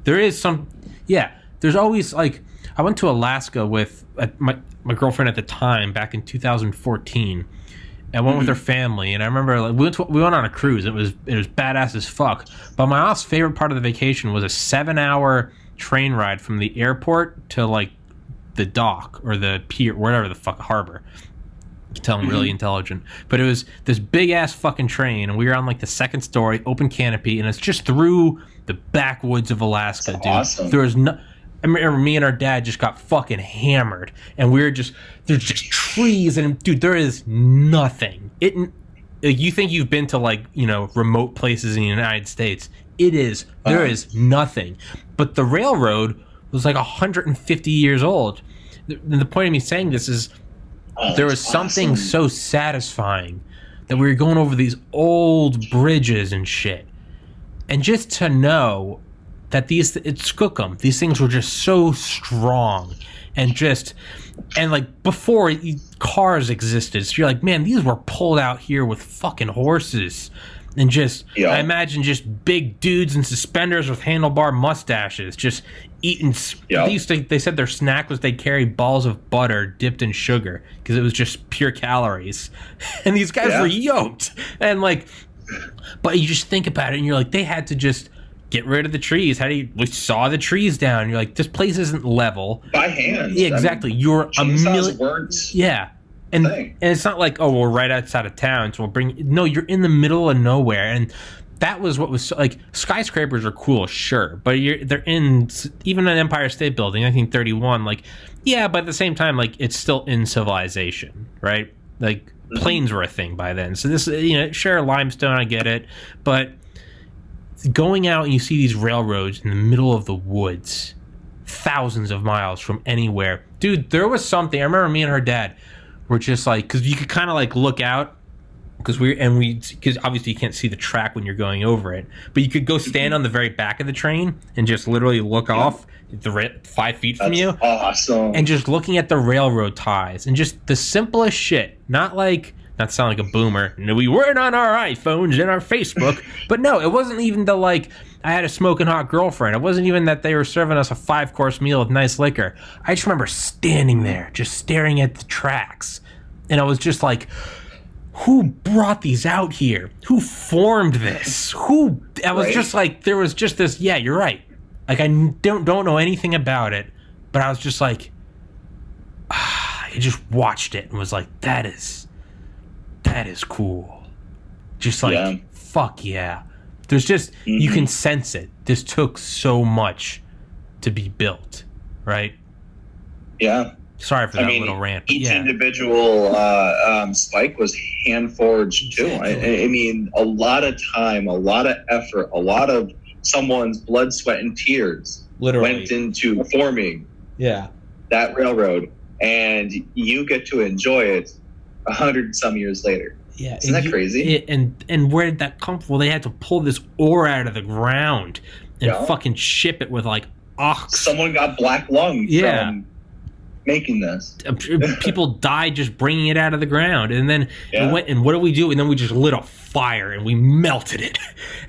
Speaker 1: there is some. Yeah, there's always like I went to Alaska with my girlfriend at the time back in 2014. I went with her family, and I remember like, we went on a cruise. It was badass as fuck. But my mom's favorite part of the vacation was a 7-hour train ride from the airport to like the dock or the pier, whatever the fuck, harbor. You can tell I'm really intelligent. But it was this big ass fucking train, and we were on like the second story, open canopy, and it's just through the backwoods of Alaska, dude. Awesome. There was no. I remember me and our dad just got fucking hammered, and there's just trees, and dude, there is nothing. You think you've been to like, remote places in the United States. There is nothing. But the railroad was like 150 years old. The point of me saying this is there was something so satisfying that we were going over these old bridges and shit. And just to know that it's Skookum. These things were just so strong and like before cars existed. So you're like, man, these were pulled out here with fucking horses and I imagine just big dudes in suspenders with handlebar mustaches just eating. They said their snack was they'd carry balls of butter dipped in sugar because it was just pure calories. And these guys were yoked. And like, but you just think about it and you're like, they had to just get rid of the trees. We saw the trees down. You're like, this place isn't level.
Speaker 2: By hand.
Speaker 1: Yeah, exactly. You're a million. Yeah. And it's not like, oh, we're right outside of town, so no, you're in the middle of nowhere. And that was what was like, skyscrapers are cool, sure. But they're in, even an Empire State Building, 1931, like, yeah, but at the same time, like, it's still in civilization, right? Like, planes were a thing by then. So this, sure, limestone, I get it. But going out and you see these railroads in the middle of the woods, thousands of miles from anywhere. Dude, there was something. I remember me and her dad were just like, because you could kind of like look out, because obviously you can't see the track when you're going over it, but you could go stand on the very back of the train and just literally look off 5 feet from you.
Speaker 2: Awesome.
Speaker 1: And just looking at the railroad ties and just the simplest shit. Not sound like a boomer. No, we weren't on our iPhones and our Facebook. But no, it wasn't even I had a smoking hot girlfriend. It wasn't even that they were serving us a 5-course meal with nice liquor. I just remember standing there, just staring at the tracks. And I was just like, who brought these out here? Who formed this? Just like, there was just this, yeah, you're right. Like, I don't know anything about it. But I was just like, I just watched it and was like, that is cool. Just like, fuck yeah. There's just, you can sense it. This took so much to be built, right?
Speaker 2: Yeah.
Speaker 1: Sorry for that little rant.
Speaker 2: Each individual spike was hand forged too. I mean, a lot of time, a lot of effort, a lot of someone's blood, sweat, and tears went into forming that railroad, and you get to enjoy it 100 some years later.
Speaker 1: Yeah,
Speaker 2: isn't that crazy?
Speaker 1: And where did that come from? Well, they had to pull this ore out of the ground and fucking ship it with like ox.
Speaker 2: Someone got black lung from making this.
Speaker 1: People died just bringing it out of the ground, and then we went, and what do we do? And then we just lit a fire and we melted it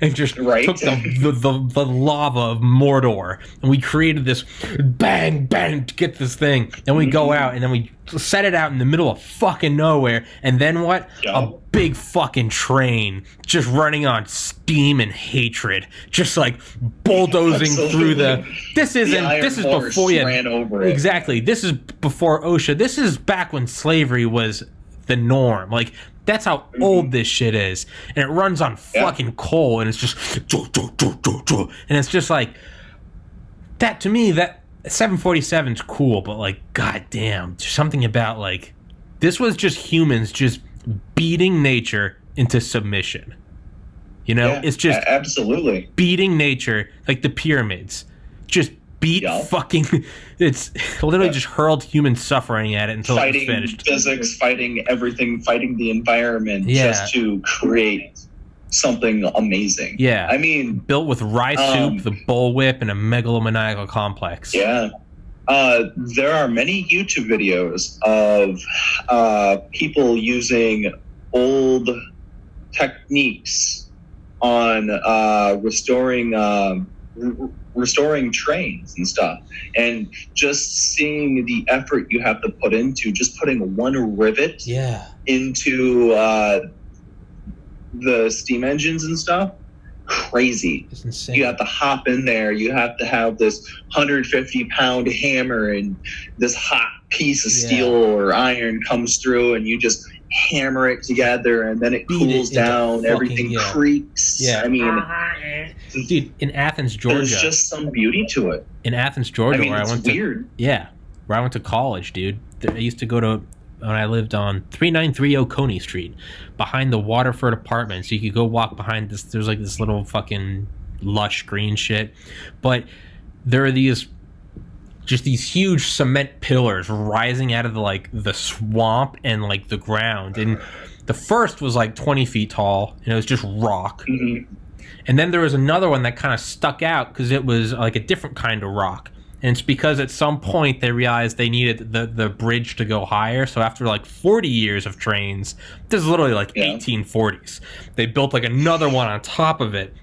Speaker 1: and just took the lava of Mordor, and we created this bang to get this thing. And we go out and then we set it out in the middle of fucking nowhere, and then what? A big fucking train just running on steam and hatred, just like bulldozing through the. This is before
Speaker 2: ran over it.
Speaker 1: Exactly. This is before OSHA. This is back when slavery was the norm. Like, that's how old this shit is, and it runs on fucking coal, and it's just and it's just like that. To me, that 747's cool, but like, goddamn, there's something about like this was just humans just beating nature into submission. You know, it's just
Speaker 2: absolutely
Speaker 1: beating nature, like the pyramids, just beat fucking. It's literally just hurled human suffering at it until it was finished.
Speaker 2: Fighting physics, fighting everything, fighting the environment, just to create something amazing.
Speaker 1: Yeah,
Speaker 2: I mean,
Speaker 1: built with rye soup, the bullwhip, and a megalomaniacal complex.
Speaker 2: Yeah. There are many YouTube videos of people using old techniques on restoring trains and stuff, and just seeing the effort you have to put into just putting one rivet into the steam engines and stuff. Crazy.
Speaker 1: It's insane.
Speaker 2: You have to hop in there, you have to have this 150-pound hammer, and this hot piece of steel or iron comes through, and you just hammer it together, and then it cools down, everything creaks. I mean,
Speaker 1: dude, in Athens, Georgia,
Speaker 2: there's just some beauty to it.
Speaker 1: In Athens, Georgia,
Speaker 2: I mean,
Speaker 1: where I went
Speaker 2: weird.
Speaker 1: where I went to college, dude. I used to go to, when I lived on 3930 Coney Street, behind the Waterford Apartments. You could go walk behind this. There's like this little fucking lush green shit, but there are these huge cement pillars rising out of the swamp and like the ground. And the first was like 20 feet tall, and it was just rock. And then there was another one that kind of stuck out because it was like a different kind of rock. And it's because at some point they realized they needed the bridge to go higher. So after like 40 years of trains, this is literally like 1840s, they built like another one on top of it.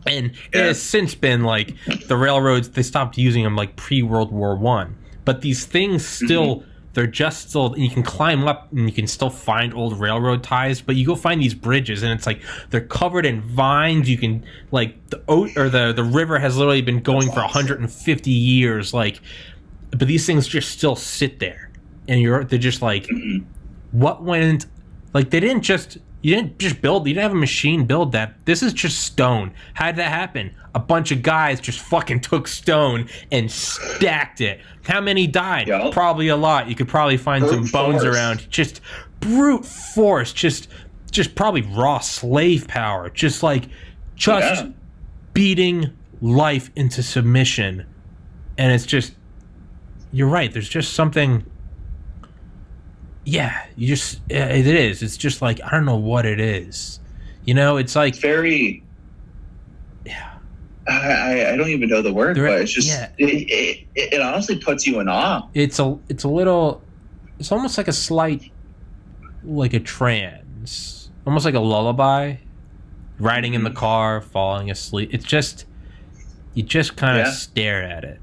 Speaker 1: And it has since been like the railroads, they stopped using them like pre-World War I. But these things still, they're just still, and you can climb up and you can still find old railroad ties, but you go find these bridges and it's like they're covered in vines. You can like the river has literally been going for 150 years, like, but these things just still sit there, and they're just like, what went, like they didn't just. You didn't have a machine build that. This is just stone. How did that happen? A bunch of guys just fucking took stone and stacked it. How many died? Probably a lot. You could probably find some bones around. Just brute force. Just probably raw slave power. Just beating life into submission. And it's just, you're right. There's just something. Yeah, it is. It's just like, I don't know what it is. You know, it's like
Speaker 2: very. Yeah, I don't even know the word, but it's just it honestly puts you in awe.
Speaker 1: It's a little. It's almost like a slight, like a trance, almost like a lullaby. Riding in the car, falling asleep. It's just, you just kind of stare at it,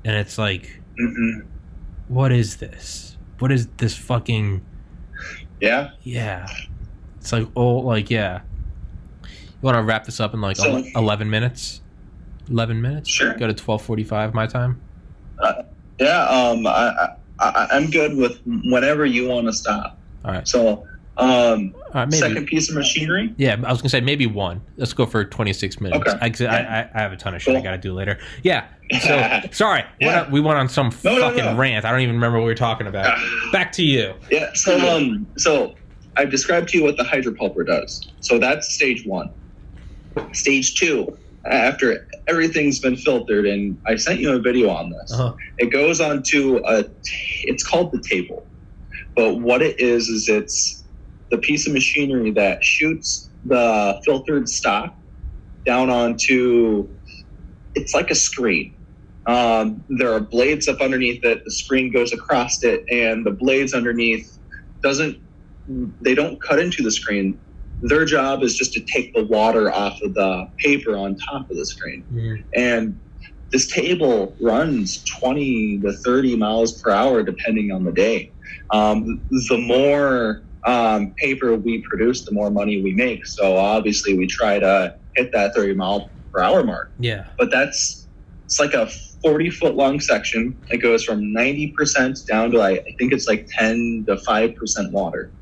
Speaker 1: and it's like, what is this? What is this fucking... Yeah. It's like, You want to wrap this up in like 11 minutes? 11 minutes?
Speaker 2: Sure.
Speaker 1: Go to 12:45 my time?
Speaker 2: I'm good with whenever you want to stop.
Speaker 1: All right.
Speaker 2: So Second piece of machinery.
Speaker 1: Yeah, I was gonna say maybe one. Let's go for 26 minutes.
Speaker 2: Okay.
Speaker 1: I have a ton of shit I gotta do later. Yeah. So sorry, we went on some fucking rant. I don't even remember what we were talking about. Back to you.
Speaker 2: Yeah. So I've described to you what the hydropulper does. So that's stage 1. Stage 2, after everything's been filtered, and I sent you a video on this. It goes on to it's called the table, but what it is it's the piece of machinery that shoots the filtered stock down onto, it's like a screen. There are blades up underneath it. The screen goes across it, and the blades underneath they don't cut into the screen. Their job is just to take the water off of the paper on top of the screen. And this table runs 20 to 30 miles per hour depending on the day. The more paper we produce, the more money we make. So obviously we try to hit that 30 mile per hour mark.
Speaker 1: Yeah.
Speaker 2: But it's like a 40-foot long section. It goes from 90% down to I think it's like 10 to 5% water.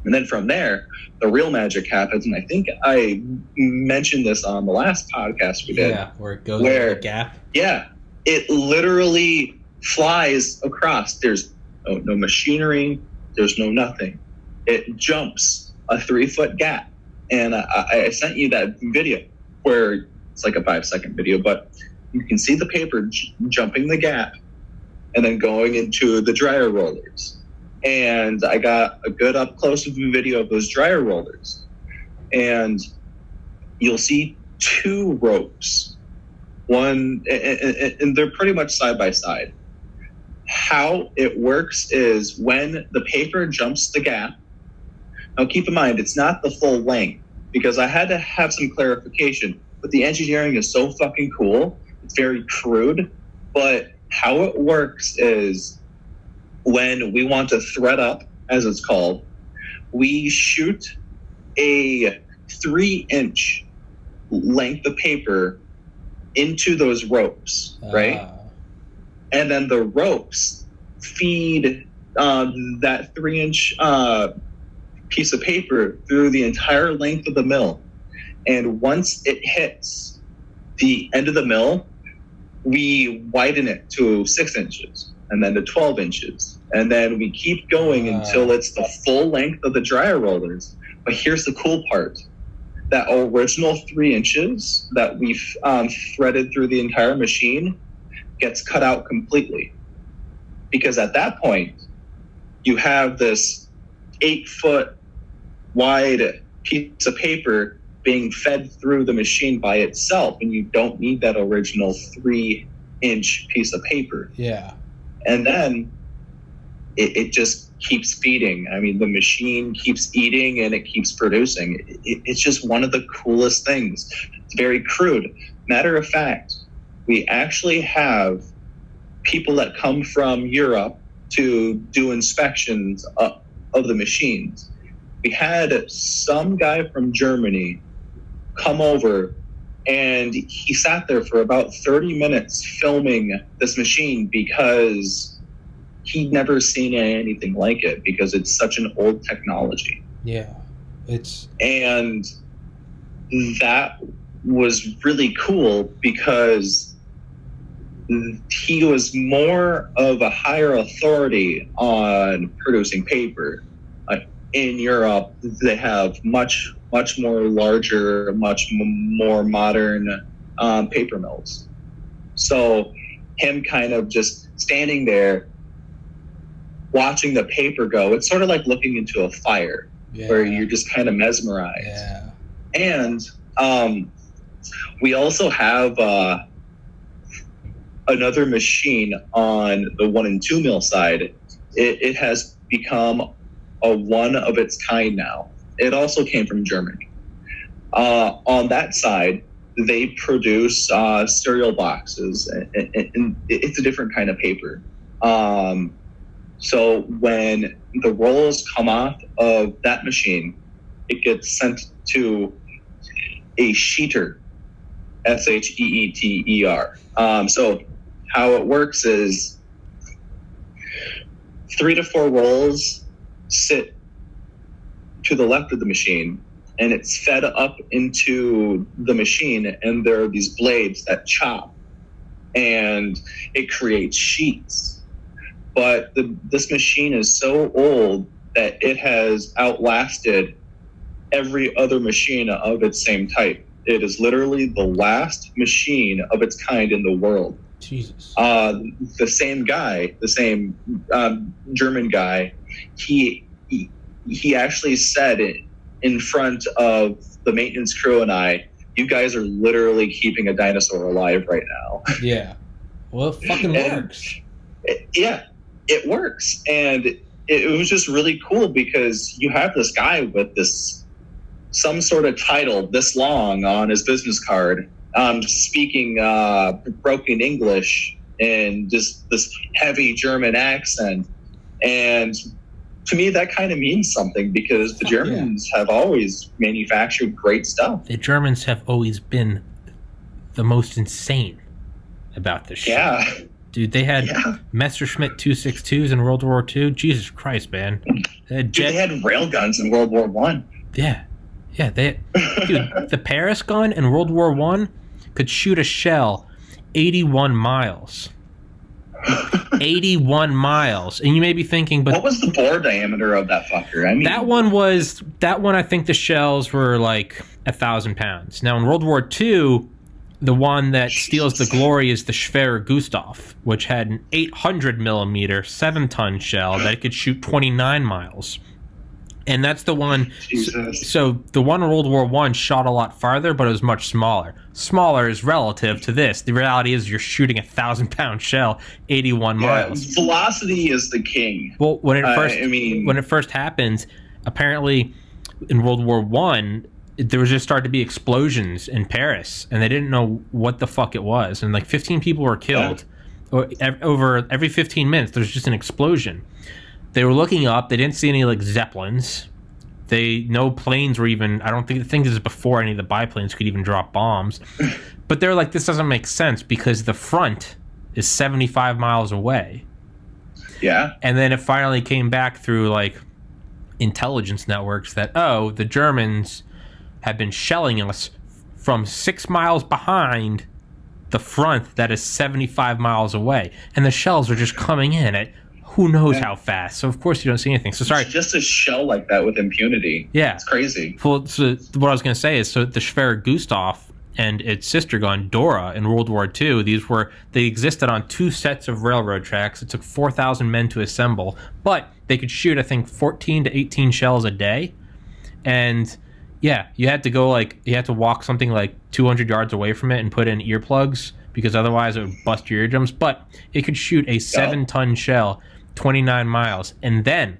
Speaker 2: And then from there, the real magic happens. And I think I mentioned this on the last podcast we did.
Speaker 1: Yeah, where it goes in the gap.
Speaker 2: Yeah, it literally flies across. There's no machinery. There's no nothing. It jumps a 3-foot gap. And I sent you that video where it's like a 5-second video, but you can see the paper jumping the gap and then going into the dryer rollers. And I got a good up close video of those dryer rollers. And you'll see 2 ropes. One, and they're pretty much side by side. How it works is when the paper jumps the gap. Now keep in mind, it's not the full length, because I had to have some clarification. But the engineering is so fucking cool. It's very crude. But how it works is when we want to thread up, as it's called, we shoot a 3-inch length of paper into those ropes, right? And then the ropes feed that 3-inch piece of paper through the entire length of the mill. And once it hits the end of the mill, we widen it to 6 inches and then to 12 inches. And then we keep going until it's the full length of the dryer rollers. But here's the cool part. That original 3 inches that we've threaded through the entire machine gets cut out completely. Because at that point, you have this 8-foot wide piece of paper being fed through the machine by itself, and you don't need that original 3-inch piece of paper.
Speaker 1: Yeah.
Speaker 2: And then it just keeps feeding. I mean, the machine keeps eating and it keeps producing. It's just one of the coolest things. It's very crude. Matter of fact, we actually have people that come from Europe to do inspections of the machines. We had some guy from Germany come over, and he sat there for about 30 minutes filming this machine because he'd never seen anything like it, because it's such an old technology.
Speaker 1: Yeah.
Speaker 2: And that was really cool because he was more of a higher authority on producing paper. In Europe, they have much more larger, much more modern paper mills. So him kind of just standing there watching the paper go, it's sort of like looking into a fire, where you're just kind of mesmerized.
Speaker 1: Yeah.
Speaker 2: And we also have another machine on the 1 and 2 mill side. It has become a one of its kind now. It also came from Germany. On that side, they produce cereal boxes, and it's a different kind of paper. So when the rolls come off of that machine, it gets sent to a sheeter, SHEETER. So how it works is 3 to 4 rolls sit to the left of the machine, and it's fed up into the machine, and there are these blades that chop, and it creates sheets. But this machine is so old that it has outlasted every other machine of its same type. It is literally the last machine of its kind in the world.
Speaker 1: Jesus.
Speaker 2: The same guy, the same German guy, he actually said it in front of the maintenance crew and I, "You guys are literally keeping a dinosaur alive right now."
Speaker 1: Yeah. Well, it fucking works.
Speaker 2: It works. And it was just really cool because you have this guy with some sort of title this long on his business card, speaking broken English and just this heavy German accent. And to me, that kind of means something because the Germans have always manufactured great stuff.
Speaker 1: The Germans have always been the most insane about this shit.
Speaker 2: Yeah.
Speaker 1: Dude, they had Messerschmitt 262s in World War II. Jesus Christ, man.
Speaker 2: They had railguns in World War I.
Speaker 1: Yeah. Yeah, dude, the Paris gun in World War I could shoot a shell 81 miles. 81 miles. And you may be thinking, but
Speaker 2: what was the bore diameter of that fucker? I mean,
Speaker 1: that one, I think the shells were like 1,000 pounds. Now in World War II, the one that steals the glory is the Schwerer Gustav, which had an 800 millimeter 7-ton shell that could shoot 29 miles. And that's the one. So the one in World War I shot a lot farther, but it was much smaller. Smaller is relative to this. The reality is you're shooting a 1,000-pound shell 81 miles.
Speaker 2: Velocity is the king.
Speaker 1: Well, when it first happened, apparently in World War I, there was just started to be explosions in Paris, and they didn't know what the fuck it was. And like 15 people were killed. Over every 15 minutes, there's just an explosion. They were looking up. They didn't see any like Zeppelins. No planes were even. I think this is before any of the biplanes could even drop bombs. But they're like, this doesn't make sense because the front is 75 miles away.
Speaker 2: Yeah.
Speaker 1: And then it finally came back through like intelligence networks that the Germans have been shelling us from 6 miles behind the front that is 75 miles away, and the shells are just coming in at who knows how fast. So of course you don't see anything. So sorry,
Speaker 2: it's just a shell like that with impunity.
Speaker 1: Yeah,
Speaker 2: it's crazy.
Speaker 1: Well, so what I was going to say is, so the Schwerer Gustav and its sister gun Dora in World War II, they existed on 2 sets of railroad tracks. It took 4,000 men to assemble, but they could shoot I think 14 to 18 shells a day. And yeah, you had to walk something like 200 yards away from it and put in earplugs because otherwise it would bust your eardrums. But it could shoot a 7-ton shell 29 miles, and then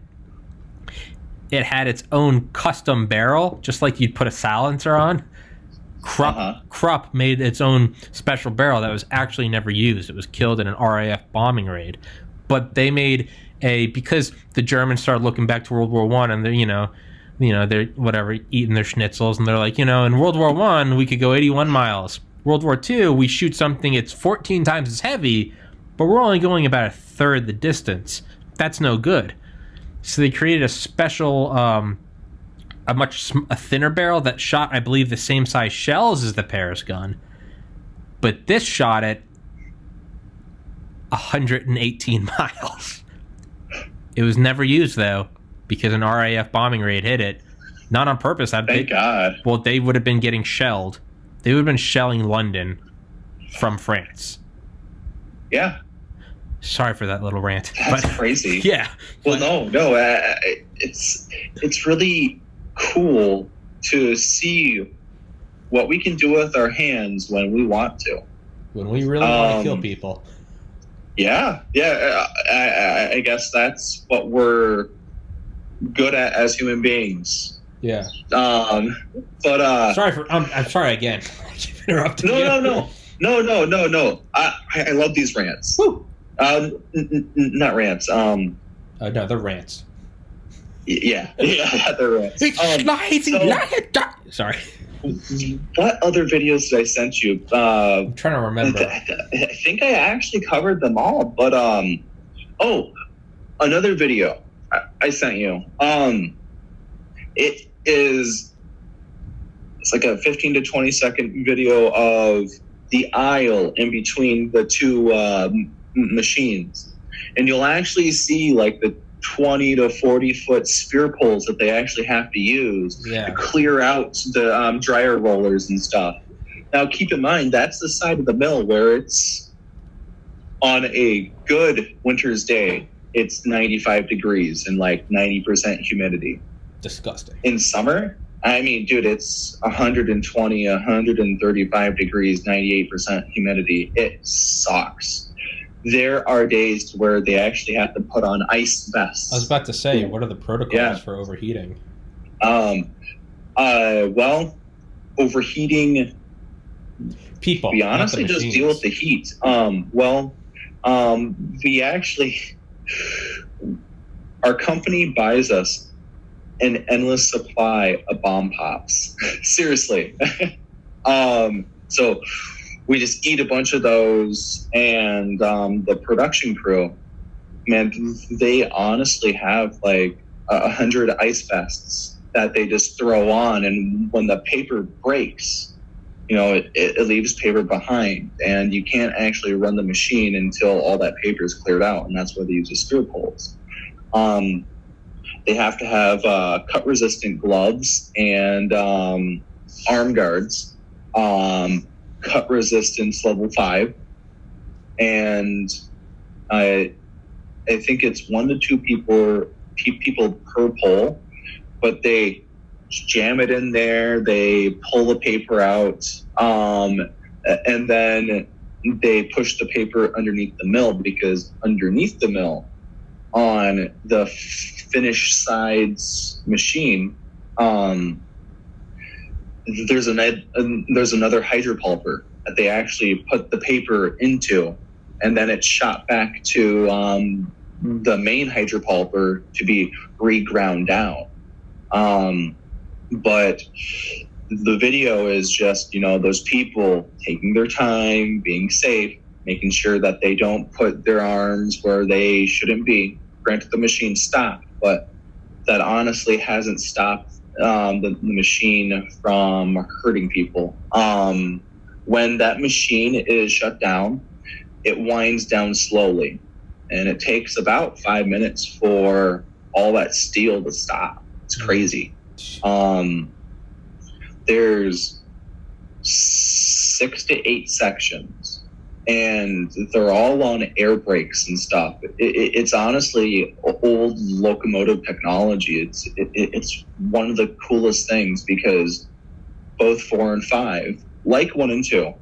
Speaker 1: it had its own custom barrel, just like you'd put a silencer on. Krupp made its own special barrel that was actually never used. It was killed in an RAF bombing raid. But they made because the Germans started looking back to World War I, and they're whatever, eating their schnitzels, and they're like, in World War I we could go 81 miles. World War II we shoot something it's 14 times as heavy, but we're only going about a third the distance. That's no good. So they created a special, a thinner barrel that shot, I believe, the same size shells as the Paris gun. But this shot at 118 miles. It was never used, though, because an RAF bombing raid hit it. Not on purpose.
Speaker 2: Thank God.
Speaker 1: Well, they would have been getting shelled. They would have been shelling London from France.
Speaker 2: Yeah.
Speaker 1: Sorry for that little rant.
Speaker 2: That's crazy.
Speaker 1: Yeah.
Speaker 2: Well, no. It's really cool to see what we can do with our hands when we want to.
Speaker 1: When we really want to kill people.
Speaker 2: Yeah. I guess that's what we're good at as human beings.
Speaker 1: Yeah.
Speaker 2: But
Speaker 1: I'm sorry again. I keep interrupting you.
Speaker 2: No. I love these rants.
Speaker 1: Woo.
Speaker 2: Not rants.
Speaker 1: No, they're rants.
Speaker 2: Yeah, they're rants.
Speaker 1: Sorry.
Speaker 2: What other videos did I send you?
Speaker 1: I'm trying to remember.
Speaker 2: I think I actually covered them all, but another video I sent you. It's like a 15 to 20 second video of the aisle in between the two machines. And you'll actually see like the 20 to 40 foot spear poles that they actually have to use to clear out the dryer rollers and stuff. Now, keep in mind, that's the side of the mill where it's on a good winter's day, it's 95 degrees and like 90% humidity.
Speaker 1: Disgusting.
Speaker 2: In summer, I mean, dude, it's 120, 135 degrees, 98% humidity. It sucks. There are days where they actually have to put on ice vests.
Speaker 1: I was about to say, what are the protocols for overheating?
Speaker 2: Well, overheating.
Speaker 1: People.
Speaker 2: We honestly just deal with the heat. We actually, our company buys us an endless supply of bomb pops. Seriously. So we just eat a bunch of those, and the production crew, man, they honestly have like 100 ice vests that they just throw on, and when the paper breaks, you know, it leaves paper behind, and you can't actually run the machine until all that paper is cleared out, and that's where they use the spear poles. They have to have cut-resistant gloves and arm guards, cut resistance level 5, and I think it's 1 to 2 people per pole, but they jam it in there, they pull the paper out, and then they push the paper underneath the mill, because underneath the mill on the finished sides machine, there's another hydropulper that they actually put the paper into, and then it's shot back to the main hydropulper to be reground down. But the video is just, you know, those people taking their time, being safe, making sure that they don't put their arms where they shouldn't be. Granted, the machine stopped, but that honestly hasn't stopped the machine from hurting people. When that machine is shut down, it winds down slowly, and it takes about 5 minutes for all that steel to stop. It's crazy. There's 6 to 8 sections, and they're all on air brakes and stuff. It's honestly old locomotive technology. It's one of the coolest things, because both 4 and 5, like 1 and 2,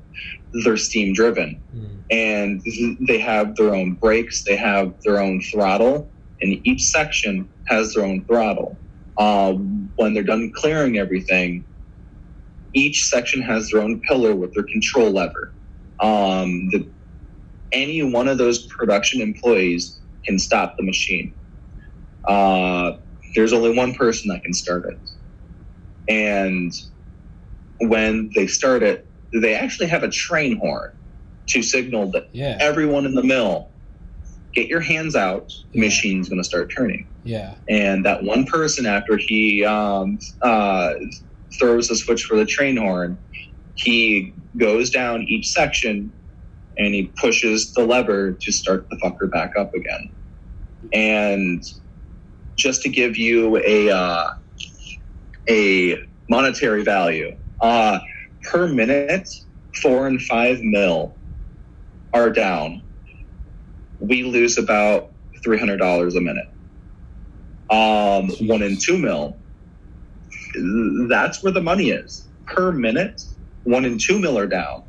Speaker 2: they're steam driven, and they have their own brakes, they have their own throttle, and each section has their own throttle. When they're done clearing everything, each section has their own pillar with their control lever. Any one of those production employees can stop the machine. There's only one person that can start it. And when they start it, they actually have a train horn to signal that everyone in the mill, get your hands out, the machine's going to start turning.
Speaker 1: Yeah.
Speaker 2: And that one person, after he throws the switch for the train horn, he goes down each section and he pushes the lever to start the fucker back up again. And just to give you a monetary value, per minute, 4 and 5 mil are down. We lose about $300 a minute. 1 and 2 mil, that's where the money is. Per minute, 1 and 2 mil are down.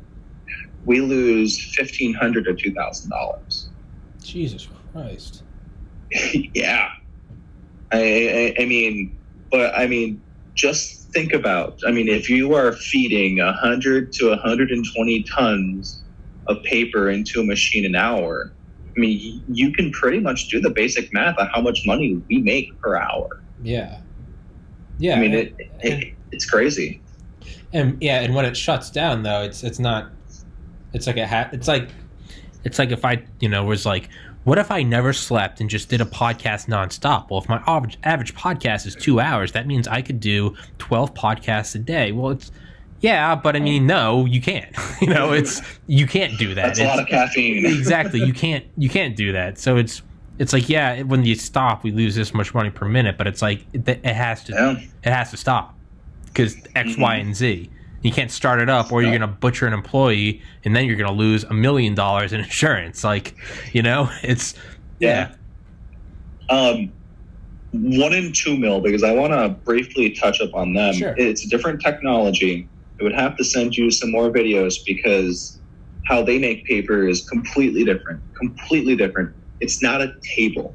Speaker 2: We lose $1,500 to $2,000.
Speaker 1: Jesus Christ.
Speaker 2: Yeah. I mean, just think about, if you are feeding 100 to 120 tons of paper into a machine an hour, you can pretty much do the basic math on how much money we make per hour.
Speaker 1: Yeah. Yeah.
Speaker 2: It's crazy.
Speaker 1: And when it shuts down though, it's not, it's like if I, was like, what if I never slept and just did a podcast nonstop? Well, if my average podcast is 2 hours, that means I could do 12 podcasts a day. Well, but I mean, no, you can't. You can't do that.
Speaker 2: That's a lot of caffeine.
Speaker 1: Exactly. You can't do that. So it's like, when you stop, we lose this much money per minute, but it's like it has to stop because X, Y, and Z. You can't start it up, or you're going to butcher an employee, and then you're going to lose $1 million in insurance. Like, it's yeah.
Speaker 2: 1 and 2 mil, because I want to briefly touch up on them.
Speaker 1: Sure.
Speaker 2: It's a different technology. I would have to send you some more videos because how they make paper is completely different. Completely different. It's not a table.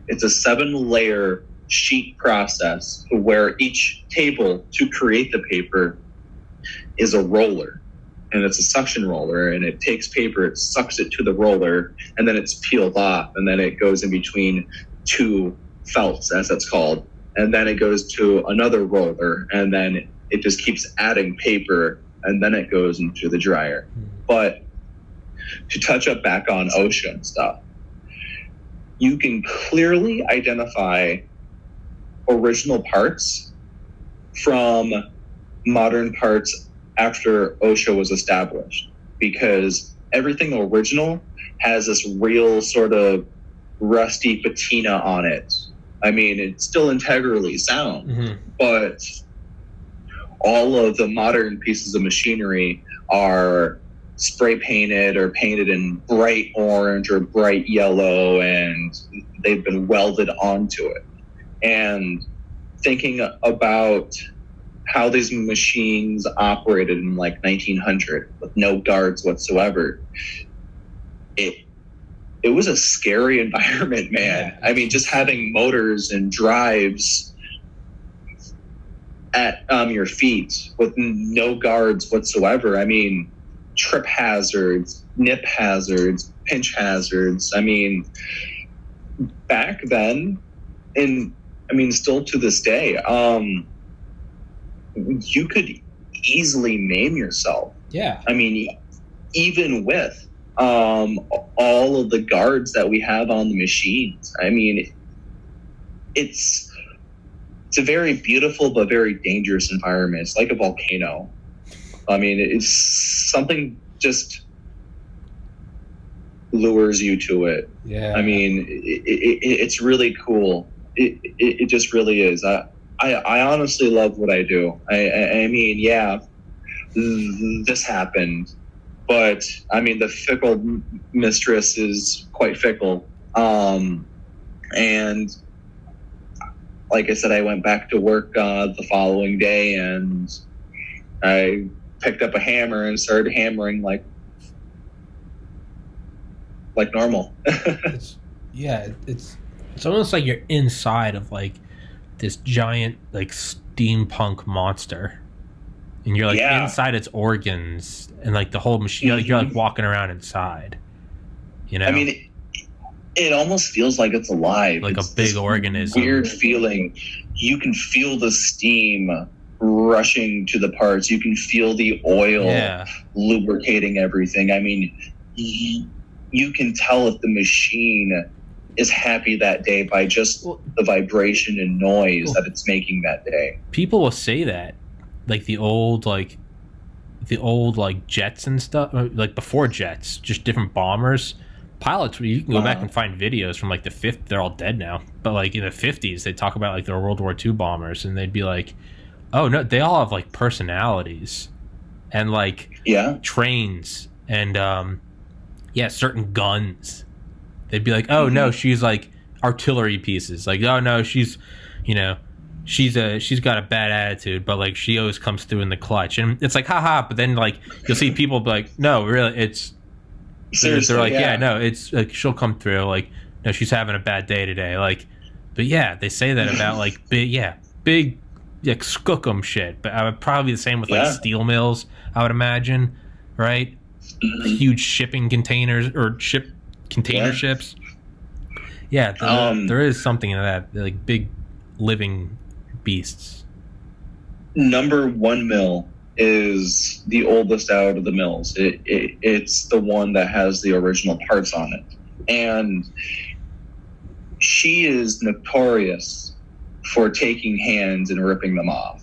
Speaker 2: It's a 7-layer sheet process where each table to create the paper is a roller, and it's a suction roller, and it takes paper, it sucks it to the roller, and then it's peeled off, and then it goes in between 2 felts, as it's called, and then it goes to another roller, and then it just keeps adding paper, and then it goes into the dryer. But to touch up back on OSHA and stuff, you can clearly identify original parts from modern parts after OSHA was established, because everything original has this real sort of rusty patina on it. I mean, it's still integrally sound, but all of the modern pieces of machinery are spray painted or painted in bright orange or bright yellow, and they've been welded onto it. And thinking about how these machines operated in like 1900 with no guards whatsoever, it was a scary environment, man. I mean, just having motors and drives at your feet with no guards whatsoever. I mean, trip hazards, nip hazards, pinch hazards. I mean, back then, and I mean, still to this day, you could easily maim yourself.
Speaker 1: Yeah.
Speaker 2: I mean, even with all of the guards that we have on the machines. I mean, it's a very beautiful but very dangerous environment. It's like a volcano. I mean, it's something just lures you to it.
Speaker 1: Yeah.
Speaker 2: I mean, it's really cool. It just really is. I honestly love what I do. I mean, yeah, this happened, but I mean, the fickle mistress is quite fickle. And like I said, I went back to work the following day, and I picked up a hammer and started hammering like normal.
Speaker 1: It's almost like you're inside of like this giant like steampunk monster, and you're like inside its organs and like the whole machine. You're like walking around inside. I mean,
Speaker 2: it almost feels like it's alive,
Speaker 1: like it's a big organism.
Speaker 2: Weird feeling. You can feel the steam rushing to the parts. You can feel the oil lubricating everything. I mean, you can tell if the machine is happy that day by just the vibration and noise that it's making that day.
Speaker 1: People will say that, like the old jets and stuff, like before jets, just different bombers. Pilots, you can go back and find videos from like the 50s. They're all dead now, but like in the 50s, they talk about like their World War II bombers, and they'd be like, "Oh no, they all have like personalities, and like trains, and certain guns." They'd be like, "Oh no, she's like artillery pieces. Like, oh no, she's got a bad attitude, but like she always comes through in the clutch." And it's like, haha. But then like you'll see people be like, "No, really, it's." Seriously, they're like, yeah, no, it's like she'll come through. Like, no, she's having a bad day today. Like, but yeah, they say that about like big like skookum shit. But I would probably be the same with like steel mills. I would imagine, right? Huge shipping containers or container ships. Yeah, there is something in that, like big living beasts.
Speaker 2: Number 1 mill is the oldest out of the mills. It's the one that has the original parts on it. And she is notorious for taking hands and ripping them off.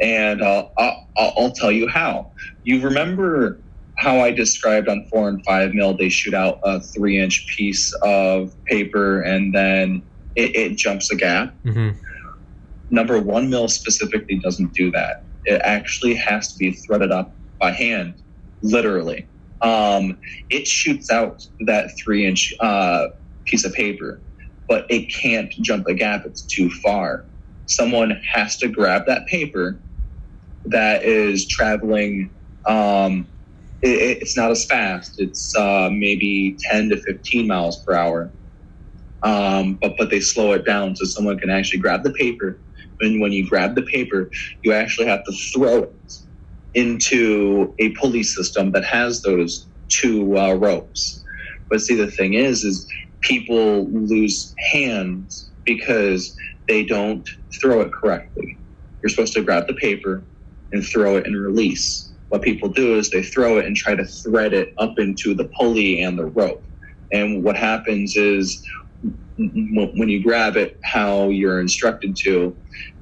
Speaker 2: And I'll tell you how. You remember how I described on 4 and 5 mil, they shoot out a 3-inch piece of paper and then it jumps a gap?
Speaker 1: Mm-hmm.
Speaker 2: Number 1 mil specifically doesn't do that. It actually has to be threaded up by hand, literally. It shoots out that 3-inch piece of paper, but it can't jump a gap. It's too far. Someone has to grab that paper that is traveling. It's not as fast. It's maybe 10 to 15 miles per hour. But they slow it down so someone can actually grab the paper. And when you grab the paper, you actually have to throw it into a pulley system that has those 2 ropes. But see, the thing is people lose hands because they don't throw it correctly. You're supposed to grab the paper and throw it and release. What people do is they throw it and try to thread it up into the pulley and the rope. And what happens is when you grab it how you're instructed to,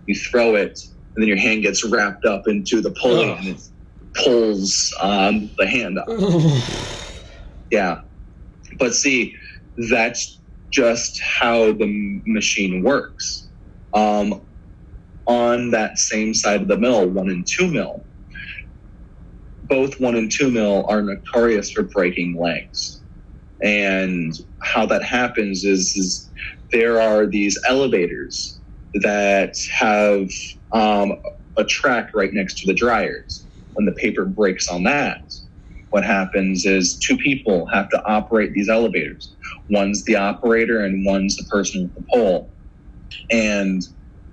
Speaker 2: you throw it and then your hand gets wrapped up into the pulley and it pulls the hand up. Yeah. But see, that's just how the machine works. On that same side of the mill, 1 and 2 mil, both 1 and 2 mil are notorious for breaking legs. And how that happens is there are these elevators that have a track right next to the dryers. When the paper breaks on that, what happens is 2 people have to operate these elevators. One's the operator and one's the person with the pole. And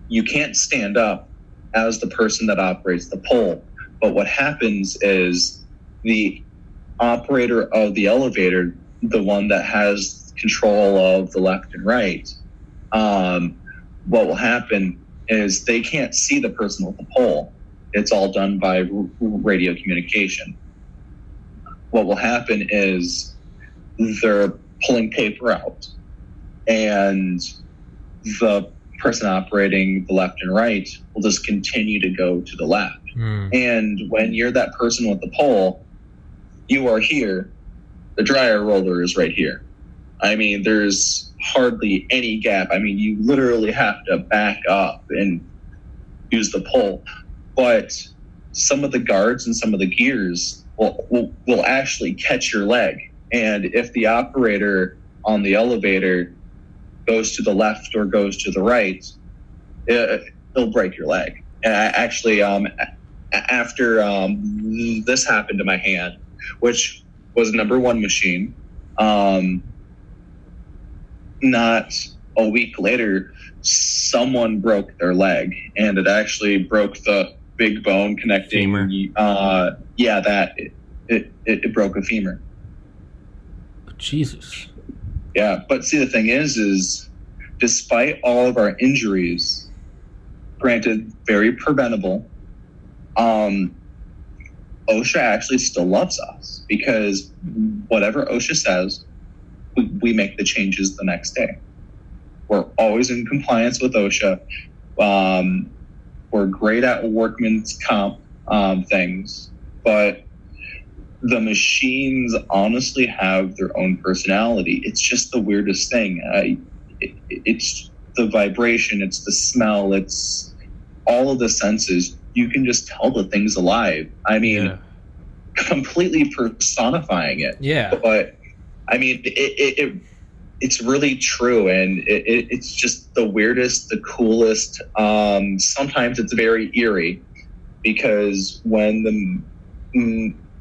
Speaker 2: you can't stand up as the person that operates the pole. But what happens is the operator of the elevator, the one that has control of the left and right, what will happen is they can't see the person with the pole. It's all done by radio communication. What will happen is they're pulling paper out and the person operating the left and right will just continue to go to the left. And when you're that person with the pole, you are here. The dryer roller is right here. I mean, there's hardly any gap. I mean, you literally have to back up and use the pole. But some of the guards and some of the gears will actually catch your leg. And if the operator on the elevator goes to the left or goes to the right, it'll break your leg. And I actually, after this happened to my hand, which was number 1 machine, not a week later, someone broke their leg, and it actually broke the big bone connecting.
Speaker 1: Femur.
Speaker 2: It broke a femur.
Speaker 1: Jesus.
Speaker 2: Yeah, but see, the thing is despite all of our injuries, granted very preventable, OSHA actually still loves us because whatever OSHA says, we make the changes the next day. We're always in compliance with OSHA. We're great at workman's comp things, but the machines honestly have their own personality. It's just the weirdest thing. It's the vibration, it's the smell, it's all of the senses. You can just tell the thing's alive. I mean, completely personifying it.
Speaker 1: Yeah.
Speaker 2: But I mean, it's really true, and it's just the weirdest, the coolest. Sometimes it's very eerie because when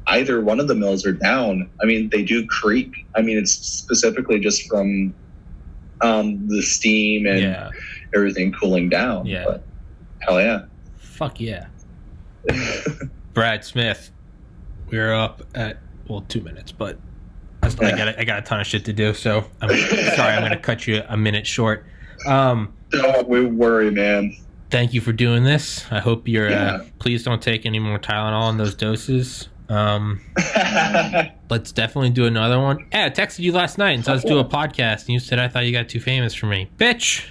Speaker 2: either one of the mills are down, I mean, they do creak. I mean, it's specifically just from the steam and everything cooling down.
Speaker 1: Yeah.
Speaker 2: But hell yeah.
Speaker 1: Fuck yeah. Brad Smith, we're up at 2 minutes, but I got a ton of shit to do, so I'm sorry I'm going to cut you a minute short.
Speaker 2: Don't worry, man.
Speaker 1: Thank you for doing this. I hope you're please don't take any more Tylenol in those doses. Let's definitely do another one. Yeah, I texted you last night and said let's do a podcast, and you said I thought you got too famous for me. Bitch!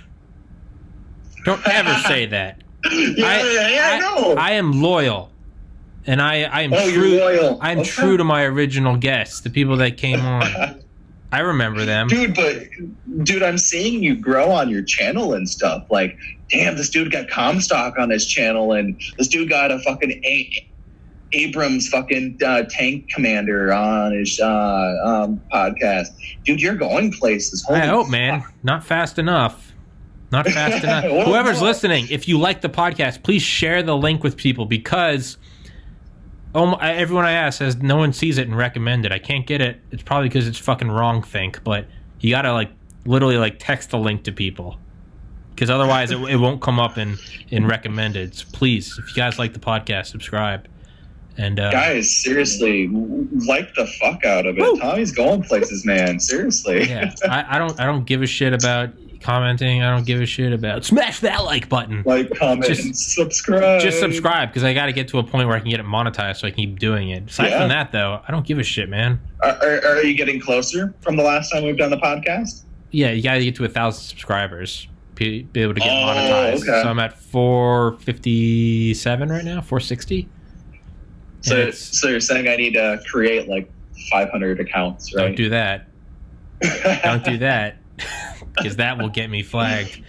Speaker 1: Don't ever say that.
Speaker 2: I know.
Speaker 1: I am loyal. And I am true.
Speaker 2: You're loyal.
Speaker 1: I am true to my original guests, the people that came on. I remember them.
Speaker 2: Dude, I'm seeing you grow on your channel and stuff. Like, damn, this dude got Comstock on his channel, and this dude got a fucking Abrams fucking tank commander on his podcast. Dude, you're going places. Holy
Speaker 1: I hope,
Speaker 2: fuck.
Speaker 1: man. Not fast enough. Not fast enough. Whoever's listening, if you like the podcast, please share the link with people, because everyone I ask says no one sees it and recommend it. I can't get it. It's probably because it's fucking wrong think, but you gotta literally text the link to people, because otherwise it won't come up in recommended. So please, if you guys like the podcast, subscribe. And
Speaker 2: guys, seriously, like the fuck out of it. Woo! Tommy's going places, man. Seriously.
Speaker 1: Yeah, I don't give a shit about commenting. I don't give a shit about smash that like button.
Speaker 2: Like, comment, subscribe.
Speaker 1: Just subscribe, because I got to get to a point where I can get it monetized so I can keep doing it. Aside from that, though, I don't give a shit, man.
Speaker 2: Are you getting closer from the last time we've done the podcast?
Speaker 1: Yeah, you got to get to 1,000 subscribers. Be able to get monetized. Okay. So I'm at 457 right now, 460.
Speaker 2: So you're saying I need to create 500 accounts, right?
Speaker 1: Don't do that. Don't do that, because that will get me flagged.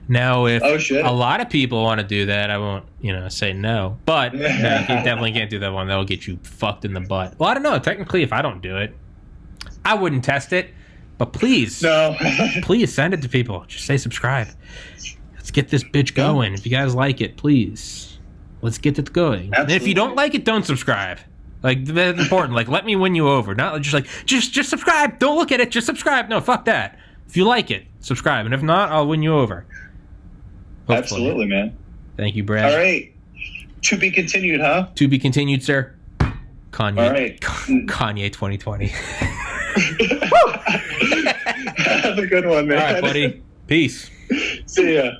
Speaker 1: Now, if a lot of people want to do that, I won't, say no. But no, you definitely can't do that one. That'll get you fucked in the butt. Well, I don't know. Technically, if I don't do it, I wouldn't test it. But please, please send it to people. Just say subscribe. Let's get this bitch going. If you guys like it, please. Let's get it going. Absolutely. And if you don't like it, don't subscribe. That's important. Let me win you over. Not just subscribe. Don't look at it. Just subscribe. No, fuck that. If you like it, subscribe. And if not, I'll win you over. Hopefully.
Speaker 2: Absolutely, man.
Speaker 1: Thank you, Brad.
Speaker 2: All right. To be continued, huh?
Speaker 1: To be continued, sir. Kanye.
Speaker 2: All right.
Speaker 1: Kanye 2020.
Speaker 2: Have a good one, man.
Speaker 1: All right, buddy. Peace.
Speaker 2: See ya.